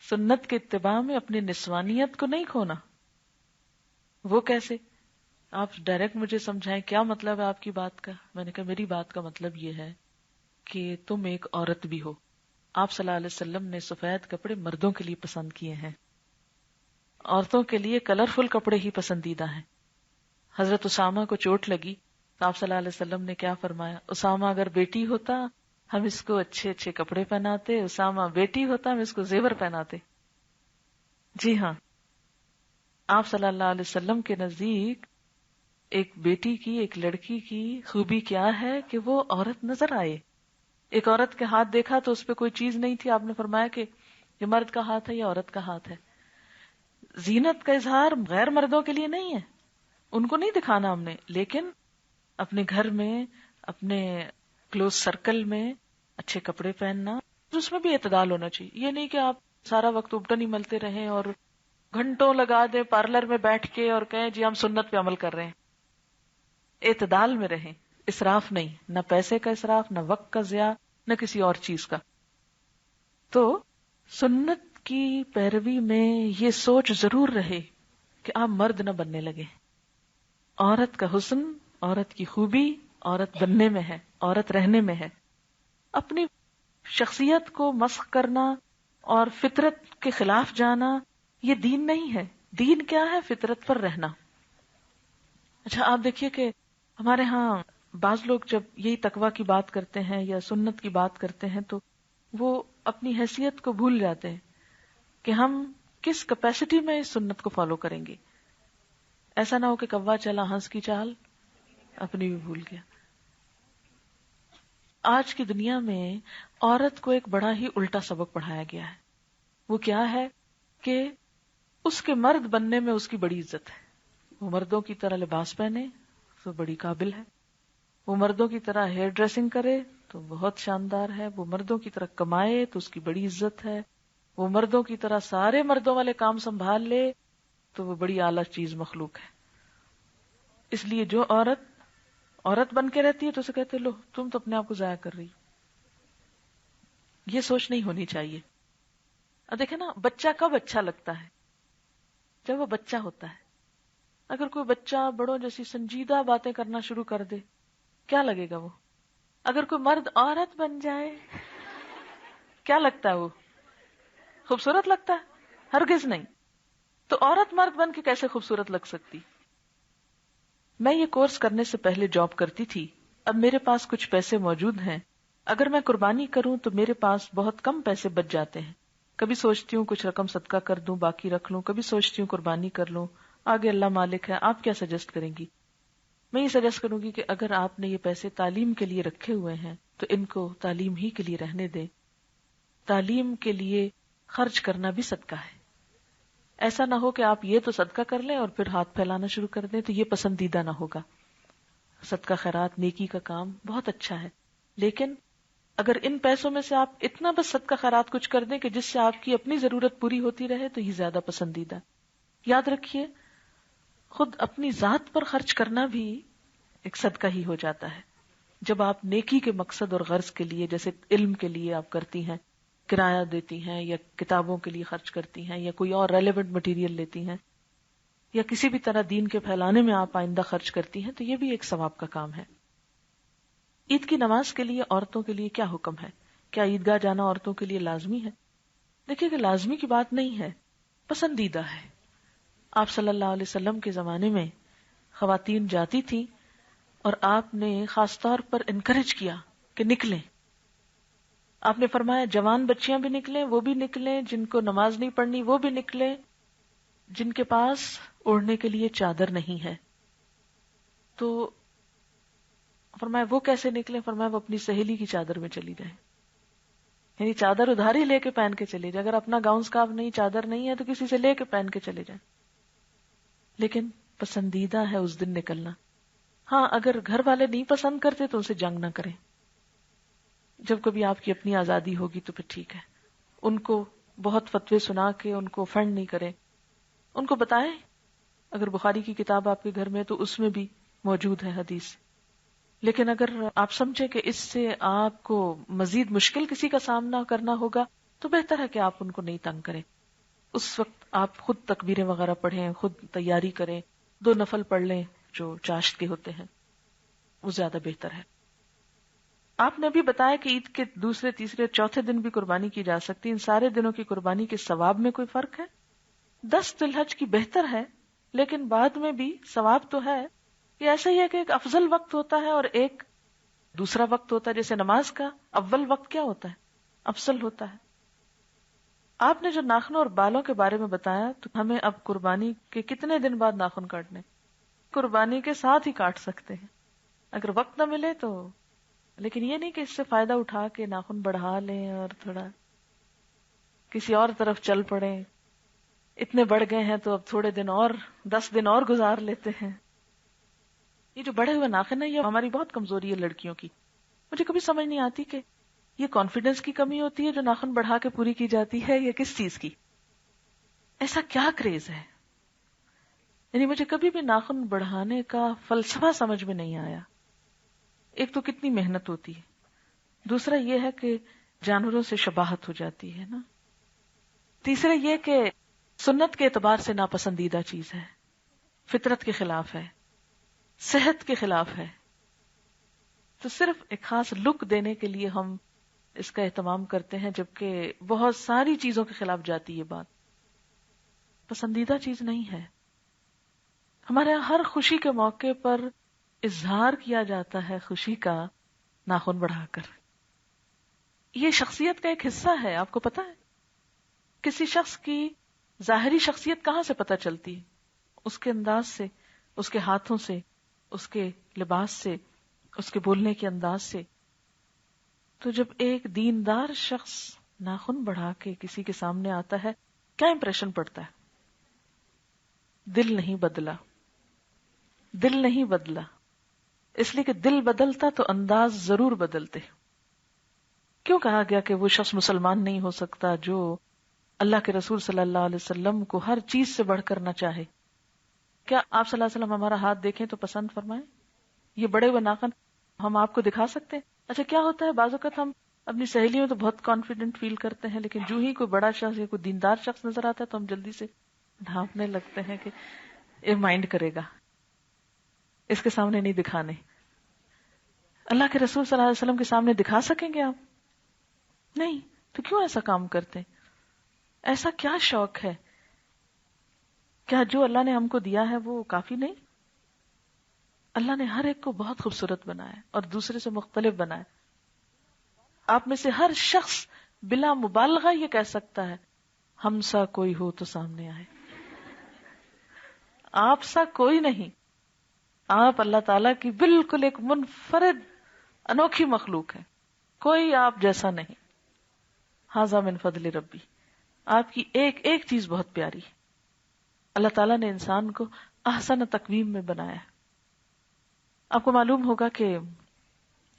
سنت کے اتباع میں اپنی نسوانیت کو نہیں کھونا. وہ کیسے؟ آپ ڈائریکٹ مجھے سمجھائیں کیا مطلب ہے آپ کی بات کا. میں نے کہا میری بات کا مطلب یہ ہے کہ تم ایک عورت بھی ہو. آپ صلی اللہ علیہ وسلم نے سفید کپڑے مردوں کے لیے پسند کیے ہیں، عورتوں کے لیے کلرفل کپڑے ہی پسندیدہ ہیں. حضرت اسامہ کو چوٹ لگی تو آپ صلی اللہ علیہ وسلم نے کیا فرمایا؟ اسامہ اگر بیٹی ہوتا ہم اس کو اچھے اچھے کپڑے پہناتے، اسامہ بیٹی ہوتا ہم اس کو زیور پہناتے. جی ہاں، آپ صلی اللہ علیہ وسلم کے نزدیک ایک بیٹی کی، ایک لڑکی کی خوبی کیا ہے کہ وہ عورت نظر آئے. ایک عورت کے ہاتھ دیکھا تو اس پہ کوئی چیز نہیں تھی، آپ نے فرمایا کہ یہ مرد کا ہاتھ ہے یا عورت کا ہاتھ ہے. زینت کا اظہار غیر مردوں کے لیے نہیں ہے، ان کو نہیں دکھانا ہم نے، لیکن اپنے گھر میں، اپنے کلوز سرکل میں اچھے کپڑے پہننا، اس میں بھی اعتدال ہونا چاہیے. یہ نہیں کہ آپ سارا وقت ابٹن ہی ملتے رہیں اور گھنٹوں لگا دیں پارلر میں بیٹھ کے اور کہیں جی ہم سنت پہ عمل کر رہے ہیں. اعتدال میں رہیں، اسراف نہیں، نہ پیسے کا اسراف، نہ وقت کا ضیاع، نہ کسی اور چیز کا. تو سنت کی پیروی میں یہ سوچ ضرور رہے کہ آپ مرد نہ بننے لگے. عورت کا حسن، عورت کی خوبی عورت بننے میں ہے، عورت رہنے میں ہے. اپنی شخصیت کو مسخ کرنا اور فطرت کے خلاف جانا یہ دین نہیں ہے. دین کیا ہے؟ فطرت پر رہنا. اچھا آپ دیکھیے کہ ہمارے ہاں بعض لوگ جب یہی تقویٰ کی بات کرتے ہیں یا سنت کی بات کرتے ہیں تو وہ اپنی حیثیت کو بھول جاتے ہیں کہ ہم کس کیپیسٹی میں اس سنت کو فالو کریں گے. ایسا نہ ہو کہ کوا چلا ہنس کی چال اپنی بھی بھول گیا. آج کی دنیا میں عورت کو ایک بڑا ہی الٹا سبق پڑھایا گیا ہے. وہ کیا ہے کہ اس کے مرد بننے میں اس کی بڑی عزت ہے. وہ مردوں کی طرح لباس پہنے تو بڑی قابل ہے، وہ مردوں کی طرح ہیئر ڈریسنگ کرے تو بہت شاندار ہے، وہ مردوں کی طرح کمائے تو اس کی بڑی عزت ہے، وہ مردوں کی طرح سارے مردوں والے کام سنبھال لے تو وہ بڑی اعلیٰ چیز مخلوق ہے. اس لیے جو عورت بن کے رہتی ہے تو اسے کہتے لو تم تو اپنے آپ کو ضائع کر رہی. یہ سوچ نہیں ہونی چاہیے. دیکھیں نا، بچہ کب اچھا لگتا ہے؟ جب وہ بچہ ہوتا ہے. اگر کوئی بچہ بڑوں جیسی سنجیدہ باتیں کرنا شروع کر دے کیا لگے گا وہ؟ اگر کوئی مرد عورت بن جائے کیا لگتا ہے وہ؟ خوبصورت لگتا ہے؟ ہرگز نہیں. تو عورت مرد بن کے کیسے خوبصورت لگ سکتی؟ میں یہ کورس کرنے سے پہلے جاب کرتی تھی، اب میرے پاس کچھ پیسے موجود ہیں، اگر میں قربانی کروں تو میرے پاس بہت کم پیسے بچ جاتے ہیں، کبھی سوچتی ہوں کچھ رقم صدقہ کر دوں باقی رکھ لوں، کبھی سوچتی ہوں قربانی کر لوں، آگے اللہ مالک ہے۔ آپ کیا سجیسٹ کریں گی؟ میں یہ سجیسٹ کروں گی کہ اگر آپ نے یہ پیسے تعلیم کے لیے رکھے ہوئے ہیں تو ان کو تعلیم ہی کے لیے رہنے دیں۔ تعلیم کے لیے خرچ کرنا بھی صدقہ ہے، ایسا نہ ہو کہ آپ یہ تو صدقہ کر لیں اور پھر ہاتھ پھیلانا شروع کر دیں، تو یہ پسندیدہ نہ ہوگا۔ صدقہ خیرات نیکی کا کام بہت اچھا ہے، لیکن اگر ان پیسوں میں سے آپ اتنا بس صدقہ خیرات کچھ کر دیں کہ جس سے آپ کی اپنی ضرورت پوری ہوتی رہے تو یہ زیادہ پسندیدہ۔ یاد رکھیے، خود اپنی ذات پر خرچ کرنا بھی ایک صدقہ ہی ہو جاتا ہے۔ جب آپ نیکی کے مقصد اور غرض کے لیے، جیسے علم کے لیے آپ کرتی ہیں، کرایہ دیتی ہیں، یا کتابوں کے لیے خرچ کرتی ہیں، یا کوئی اور ریلیونٹ مٹیریل لیتی ہیں، یا کسی بھی طرح دین کے پھیلانے میں آپ آئندہ خرچ کرتی ہیں، تو یہ بھی ایک ثواب کا کام ہے۔ عید کی نماز کے لیے عورتوں کے لیے کیا حکم ہے؟ کیا عیدگاہ جانا عورتوں کے لیے لازمی ہے؟ دیکھیے کہ لازمی کی بات نہیں ہے، پسندیدہ ہے۔ آپ صلی اللہ علیہ وسلم کے زمانے میں خواتین جاتی تھیں اور آپ نے خاص طور پر انکریج کیا کہ نکلیں۔ آپ نے فرمایا جوان بچیاں بھی نکلیں، وہ بھی نکلیں، جن کو نماز نہیں پڑھنی وہ بھی نکلیں، جن کے پاس اوڑھنے کے لیے چادر نہیں ہے۔ تو فرمایا وہ کیسے نکلیں؟ فرمایا وہ اپنی سہیلی کی چادر میں چلی جائیں، یعنی چادر ادھار ہی لے کے پہن کے چلی جائے۔ اگر اپنا گاؤن سکارف نہیں، چادر نہیں ہے تو کسی سے لے کے پہن کے چلے جائیں، لیکن پسندیدہ ہے اس دن نکلنا۔ ہاں، اگر گھر والے نہیں پسند کرتے تو اسے جنگ نہ کریں، جب کبھی آپ کی اپنی آزادی ہوگی تو پھر ٹھیک ہے۔ ان کو بہت فتوے سنا کے ان کو فنڈ نہیں کریں، ان کو بتائیں۔ اگر بخاری کی کتاب آپ کے گھر میں ہے تو اس میں بھی موجود ہے حدیث، لیکن اگر آپ سمجھیں کہ اس سے آپ کو مزید مشکل کسی کا سامنا کرنا ہوگا تو بہتر ہے کہ آپ ان کو نہیں تنگ کریں۔ اس وقت آپ خود تکبیریں وغیرہ پڑھیں، خود تیاری کریں، 2 نفل پڑھ لیں جو چاشت کے ہوتے ہیں، وہ زیادہ بہتر ہے۔ آپ نے بھی بتایا کہ عید کے دوسرے، تیسرے، چوتھے دن بھی قربانی کی جا سکتی، ان سارے دنوں کی قربانی کے ثواب میں کوئی فرق ہے؟ 10 ذی الحج کی بہتر ہے، لیکن بعد میں بھی ثواب تو ہے۔ یہ ایسا ہی ہے کہ ایک افضل وقت ہوتا ہے اور ایک دوسرا وقت ہوتا ہے، جیسے نماز کا اول وقت کیا ہوتا ہے؟ افضل ہوتا ہے۔ آپ نے جو ناخنوں اور بالوں کے بارے میں بتایا، تو ہمیں اب قربانی کے کتنے دن بعد ناخن کاٹنے؟ قربانی کے ساتھ ہی کاٹ سکتے ہیں اگر وقت نہ ملے تو، لیکن یہ نہیں کہ اس سے فائدہ اٹھا کے ناخن بڑھا لیں اور تھوڑا کسی اور طرف چل پڑیں۔ اتنے بڑھ گئے ہیں تو اب تھوڑے دن اور 10 دن اور گزار لیتے ہیں۔ یہ جو بڑھے ہوئے ناخن ہے، یہ ہماری بہت کمزوری ہے لڑکیوں کی۔ مجھے کبھی سمجھ نہیں آتی کہ یہ کانفیڈنس کی کمی ہوتی ہے جو ناخن بڑھا کے پوری کی جاتی ہے، یا کس چیز کی؟ ایسا کیا کریز ہے؟ یعنی مجھے کبھی بھی ناخن بڑھانے کا فلسفہ سمجھ میں نہیں آیا۔ ایک تو کتنی محنت ہوتی ہے، دوسرا یہ ہے کہ جانوروں سے شباہت ہو جاتی ہے نا، تیسرا یہ کہ سنت کے اعتبار سے ناپسندیدہ چیز ہے، فطرت کے خلاف ہے، صحت کے خلاف ہے، تو صرف ایک خاص لک دینے کے لیے ہم اس کا اہتمام کرتے ہیں، جبکہ بہت ساری چیزوں کے خلاف جاتی ہے۔ بات پسندیدہ چیز نہیں ہے۔ ہمارے یہاں ہر خوشی کے موقع پر اظہار کیا جاتا ہے خوشی کا ناخن بڑھا کر۔ یہ شخصیت کا ایک حصہ ہے، آپ کو پتا ہے؟ کسی شخص کی ظاہری شخصیت کہاں سے پتہ چلتی ہے؟ اس کے انداز سے، اس کے ہاتھوں سے، اس کے لباس سے، اس کے بولنے کے انداز سے۔ تو جب ایک دیندار شخص ناخن بڑھا کے کسی کے سامنے آتا ہے، کیا امپریشن پڑتا ہے؟ دل نہیں بدلا، دل نہیں بدلا، اس لیے کہ دل بدلتا تو انداز ضرور بدلتے۔ کیوں کہا گیا کہ وہ شخص مسلمان نہیں ہو سکتا جو اللہ کے رسول صلی اللہ علیہ وسلم کو ہر چیز سے بڑھ کر نہ چاہے؟ کیا آپ صلی اللہ علیہ وسلم ہمارا ہاتھ دیکھیں تو پسند فرمائیں؟ یہ بڑے ہوئے ناخن ہم آپ کو دکھا سکتے ہیں؟ اچھا، کیا ہوتا ہے بعض اوقات ہم اپنی سہیلیوں تو بہت کانفیڈنٹ فیل کرتے ہیں، لیکن جو ہی کوئی بڑا شخص یا کوئی دیندار شخص نظر آتا ہے تو ہم جلدی سے ڈھانپنے لگتے ہیں کہ یہ مائنڈ کرے گا، اس کے سامنے نہیں دکھانے۔ اللہ کے رسول صلی اللہ علیہ وسلم کے سامنے دکھا سکیں گے آپ؟ نہیں، تو کیوں ایسا کام کرتے ہیں؟ ایسا کیا شوق ہے؟ کیا جو اللہ نے ہم کو دیا ہے وہ کافی نہیں؟ اللہ نے ہر ایک کو بہت خوبصورت بنایا اور دوسرے سے مختلف بنایا. آپ میں سے ہر شخص بلا مبالغہ یہ کہہ سکتا ہے ہم سا کوئی ہو تو سامنے آئے. آپ سا کوئی نہیں. آپ اللہ تعالیٰ کی بالکل ایک منفرد انوکھی مخلوق ہے. کوئی آپ جیسا نہیں. ھذا من فضل ربی. آپ کی ایک ایک چیز بہت پیاری. اللہ تعالیٰ نے انسان کو احسن تقویم میں بنایا. آپ کو معلوم ہوگا کہ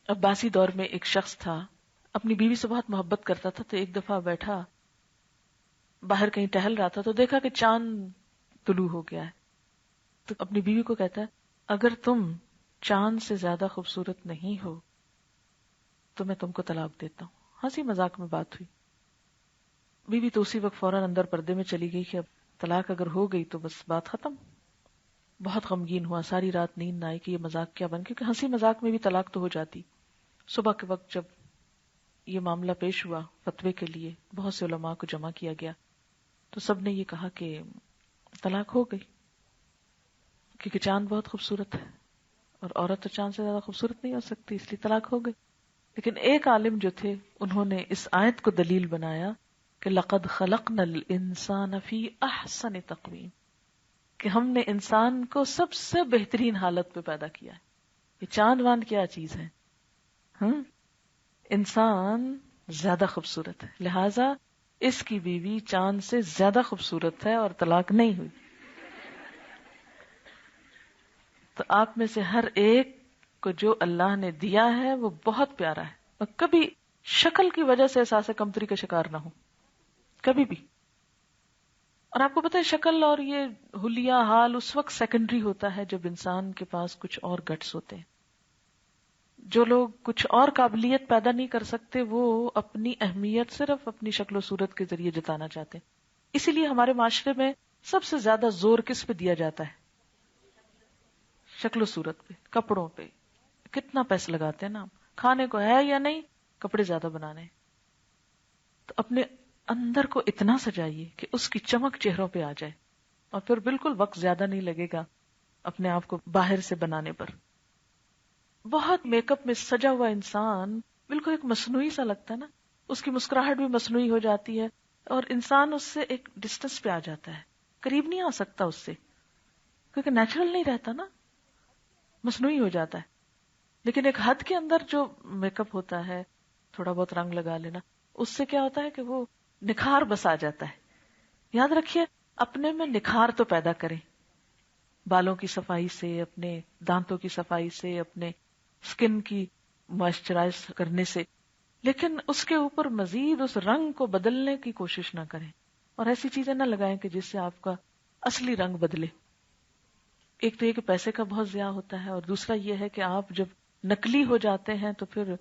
عباسی دور میں ایک شخص تھا, اپنی بیوی سے بہت محبت کرتا تھا. تو ایک دفعہ بیٹھا باہر کہیں ٹہل رہا تھا تو دیکھا کہ چاند طلوع ہو گیا ہے. تو اپنی بیوی کو کہتا ہے اگر تم چاند سے زیادہ خوبصورت نہیں ہو تو میں تم کو طلاق دیتا ہوں. ہنسی مذاق میں بات ہوئی. بیوی تو اسی وقت فوراً اندر پردے میں چلی گئی کہ اب طلاق اگر ہو گئی تو بس بات ختم. بہت غمگین ہوا, ساری رات نیند نہ آئی کہ یہ مذاق کیا بن, کیونکہ ہنسی مذاق میں بھی طلاق تو ہو جاتی. صبح کے وقت جب یہ معاملہ پیش ہوا فتوے کے لیے, بہت سے علماء کو جمع کیا گیا تو سب نے یہ کہا کہ طلاق ہو گئی, کیونکہ چاند بہت خوبصورت ہے اور عورت تو چاند سے زیادہ خوبصورت نہیں ہو سکتی, اس لیے طلاق ہو گئی. لیکن ایک عالم جو تھے انہوں نے اس آیت کو دلیل بنایا کہ لقد خلقنا الانسان فی احسن تقویم, کہ ہم نے انسان کو سب سے بہترین حالت میں پیدا کیا ہے. یہ چاند واند کیا چیز ہے, انسان زیادہ خوبصورت ہے, لہذا اس کی بیوی چاند سے زیادہ خوبصورت ہے اور طلاق نہیں ہوئی. تو آپ میں سے ہر ایک کو جو اللہ نے دیا ہے وہ بہت پیارا ہے, اور کبھی شکل کی وجہ سے احساس کمتری کا شکار نہ ہو, کبھی بھی. اور آپ کو پتہ ہے شکل اور یہ حلیہ حال اس وقت سیکنڈری ہوتا ہے جب انسان کے پاس کچھ اور گٹس ہوتے ہیں. جو لوگ کچھ اور قابلیت پیدا نہیں کر سکتے وہ اپنی اہمیت صرف اپنی شکل و صورت کے ذریعے جتانا چاہتے ہیں. اسی لیے ہمارے معاشرے میں سب سے زیادہ زور کس پہ دیا جاتا ہے؟ شکل و صورت پہ, کپڑوں پہ. کتنا پیسے لگاتے ہیں نا, کھانے کو ہے یا نہیں, کپڑے زیادہ بنانے. تو اپنے اندر کو اتنا سجائیے کہ اس کی چمک چہروں پہ آ جائے, اور پھر بالکل وقت زیادہ نہیں لگے گا اپنے آپ کو باہر سے بنانے پر. بہت میک اپ میں سجا ہوا انسان بالکل ایک مصنوعی سا لگتا ہے نا, اس کی مسکراہٹ بھی مصنوعی ہو جاتی ہے, اور انسان اس سے ایک ڈسٹینس پہ آ جاتا ہے, قریب نہیں آ سکتا اس سے, کیونکہ نیچرل نہیں رہتا نا, مصنوعی ہو جاتا ہے. لیکن ایک حد کے اندر جو میک اپ ہوتا ہے, تھوڑا بہت رنگ لگا لینا, اس سے کیا ہوتا ہے کہ وہ نکھار بس آ جاتا ہے. یاد رکھیے اپنے میں نکھار تو پیدا کریں, بالوں کی صفائی سے, اپنے دانتوں کی صفائی سے, اپنے سکن کی موئسچرائز کرنے سے, لیکن اس کے اوپر مزید اس رنگ کو بدلنے کی کوشش نہ کریں, اور ایسی چیزیں نہ لگائیں کہ جس سے آپ کا اصلی رنگ بدلے. ایک تو یہ کہ پیسے کا بہت ضیاع ہوتا ہے, اور دوسرا یہ ہے کہ آپ جب نکلی ہو جاتے ہیں تو پھر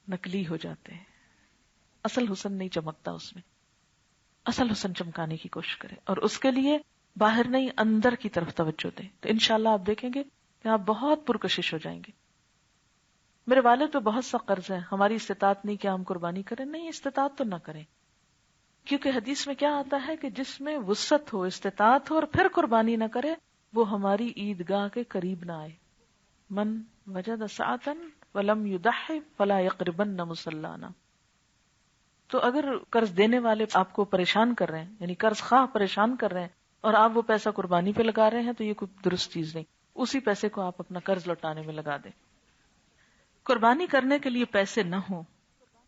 نکلی ہو جاتے ہیں, اصل حسن نہیں چمکتا اس میں. اصل حسن چمکانے کی کوشش کریں, اور اس کے لیے باہر نہیں اندر کی طرف توجہ دیں, تو انشاءاللہ آپ دیکھیں گے کہ آپ بہت پرکشش ہو جائیں گے. میرے والد پہ بہت سا قرض ہے, ہماری استطاعت نہیں کہ ہم قربانی کریں. نہیں, استطاعت تو نہ کریں, کیونکہ حدیث میں کیا آتا ہے کہ جس میں وسعت ہو, استطاعت ہو, اور پھر قربانی نہ کرے وہ ہماری عیدگاہ کے قریب نہ آئے. من وجد سعۃ ولم یضح فلا یقربن مصلانا. تو اگر قرض دینے والے آپ کو پریشان کر رہے ہیں, یعنی قرض خواہ پریشان کر رہے ہیں, اور آپ وہ پیسہ قربانی پہ لگا رہے ہیں, تو یہ کوئی درست چیز نہیں. اسی پیسے کو آپ اپنا قرض لوٹانے میں لگا دیں. قربانی کرنے کے لیے پیسے نہ ہوں,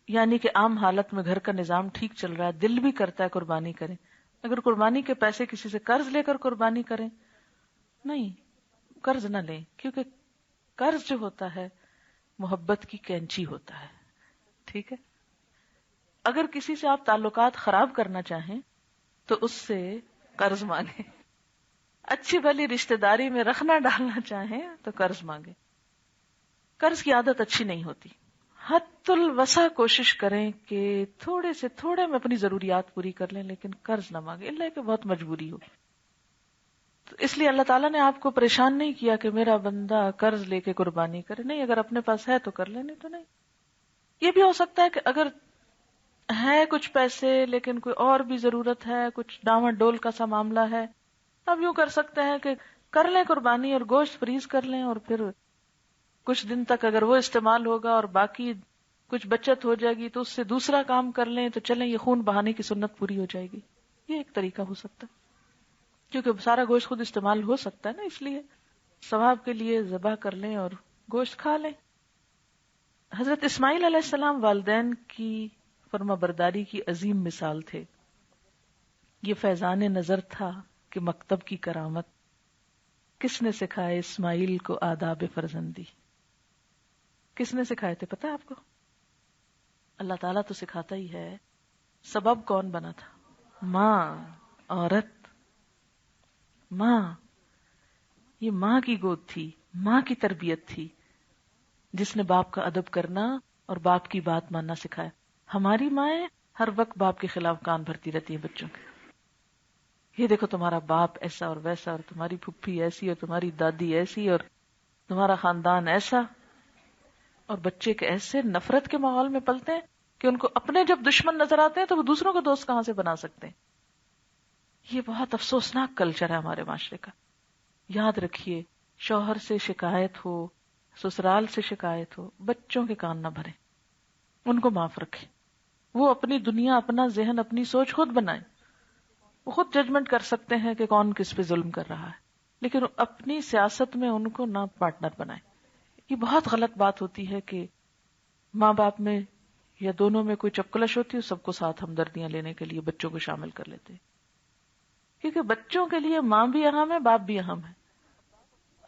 یعنی کہ عام حالت میں گھر کا نظام ٹھیک چل رہا ہے, دل بھی کرتا ہے قربانی کریں, اگر قربانی کے پیسے کسی سے قرض لے کر قربانی کریں, نہیں, قرض نہ لیں, کیونکہ قرض جو ہوتا ہے محبت کی کینچی ہوتا ہے. ٹھیک ہے, اگر کسی سے آپ تعلقات خراب کرنا چاہیں تو اس سے قرض مانگیں, اچھی بھلی رشتہ داری میں رکھنا ڈالنا چاہیں تو قرض مانگیں. قرض کی عادت اچھی نہیں ہوتی. حد الوسع کوشش کریں کہ تھوڑے سے تھوڑے میں اپنی ضروریات پوری کر لیں, لیکن قرض نہ مانگیں, اللہ کہ بہت مجبوری ہو. تو اس لیے اللہ تعالیٰ نے آپ کو پریشان نہیں کیا کہ میرا بندہ قرض لے کے قربانی کرے. نہیں, اگر اپنے پاس ہے تو کر لیں, نہیں تو نہیں. یہ بھی ہو سکتا ہے کہ اگر ہے کچھ پیسے لیکن کوئی اور بھی ضرورت ہے, کچھ ڈاواں ڈول کا سا معاملہ ہے, اب یوں کر سکتے ہیں کہ کر لیں قربانی اور گوشت فریز کر لیں، اور پھر کچھ دن تک اگر وہ استعمال ہوگا اور باقی کچھ بچت ہو جائے گی تو اس سے دوسرا کام کر لیں، تو چلیں یہ خون بہانے کی سنت پوری ہو جائے گی. یہ ایک طریقہ ہو سکتا ہے، کیونکہ سارا گوشت خود استعمال ہو سکتا ہے نا، اس لیے ثواب کے لیے ذبح کر لیں اور گوشت کھا لیں. حضرت اسماعیل علیہ السلام والدین کی فرما برداری کی عظیم مثال تھے. یہ فیضان نظر تھا کہ مکتب کی کرامت. کس نے سکھائے اسماعیل کو آداب فرزندی؟ کس نے سکھائے تھے پتہ ہے آپ کو؟ اللہ تعالیٰ تو سکھاتا ہی ہے. سبب کون بنا تھا؟ ماں، عورت، ماں. یہ ماں کی گود تھی، ماں کی تربیت تھی جس نے باپ کا ادب کرنا اور باپ کی بات ماننا سکھایا. ہماری مائیں ہر وقت باپ کے خلاف کان بھرتی رہتی ہیں بچوں کے. یہ دیکھو تمہارا باپ ایسا اور ویسا، اور تمہاری پھپھی ایسی اور تمہاری دادی ایسی اور تمہارا خاندان ایسا. اور بچے کے ایسے نفرت کے ماحول میں پلتے ہیں کہ ان کو اپنے جب دشمن نظر آتے ہیں تو وہ دوسروں کو دوست کہاں سے بنا سکتے ہیں. یہ بہت افسوسناک کلچر ہے ہمارے معاشرے کا. یاد رکھیے، شوہر سے شکایت ہو، سسرال سے شکایت ہو، بچوں کے کان نہ بھریں، ان کو معاف رکھیں. وہ اپنی دنیا، اپنا ذہن، اپنی سوچ خود بنائیں. وہ خود ججمنٹ کر سکتے ہیں کہ کون کس پہ ظلم کر رہا ہے، لیکن اپنی سیاست میں ان کو نہ پارٹنر بنائیں. یہ بہت غلط بات ہوتی ہے کہ ماں باپ میں یا دونوں میں کوئی چپکلش ہوتی ہے، سب کو ساتھ ہمدردیاں لینے کے لیے بچوں کو شامل کر لیتے ہیں. کیونکہ بچوں کے لیے ماں بھی اہم ہے، باپ بھی اہم ہے.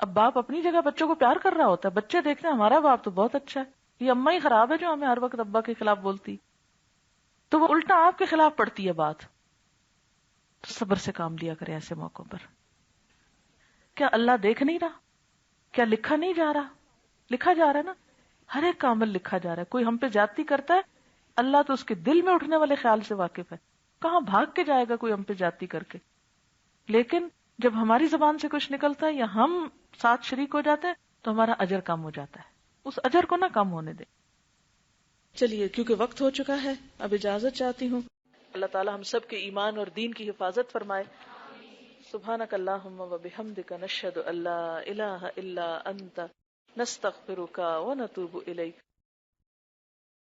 اب باپ اپنی جگہ بچوں کو پیار کر رہا ہوتا ہے، بچے دیکھتے ہیں ہمارا باپ تو بہت اچھا ہے، یہ اماں ہی خراب ہے جو ہمیں ہر وقت ابا کے خلاف بولتی، تو وہ الٹا آپ کے خلاف پڑتی ہے بات. تو صبر سے کام لیا کریں ایسے موقعوں پر. کیا اللہ دیکھ نہیں رہا؟ کیا لکھا نہیں جا رہا؟ لکھا جا رہا ہے نا، ہر ایک کا عمل لکھا جا رہا ہے. کوئی ہم پہ زیادتی کرتا ہے، اللہ تو اس کے دل میں اٹھنے والے خیال سے واقف ہے. کہاں بھاگ کے جائے گا کوئی ہم پہ زیادتی کر کے؟ لیکن جب ہماری زبان سے کچھ نکلتا ہے یا ہم ساتھ شریک ہو جاتے ہیں تو ہمارا اجر کم ہو جاتا ہے. اس اجر کو نہ کم ہونے دیں. چلیے، کیونکہ وقت ہو چکا ہے، اب اجازت چاہتی ہوں. اللہ تعالی ہم سب کے ایمان اور دین کی حفاظت فرمائے. سبحانک اللہم و بحمدک، نشہد ان لا الہ الا انت، نستغفرک و نتوب الیک.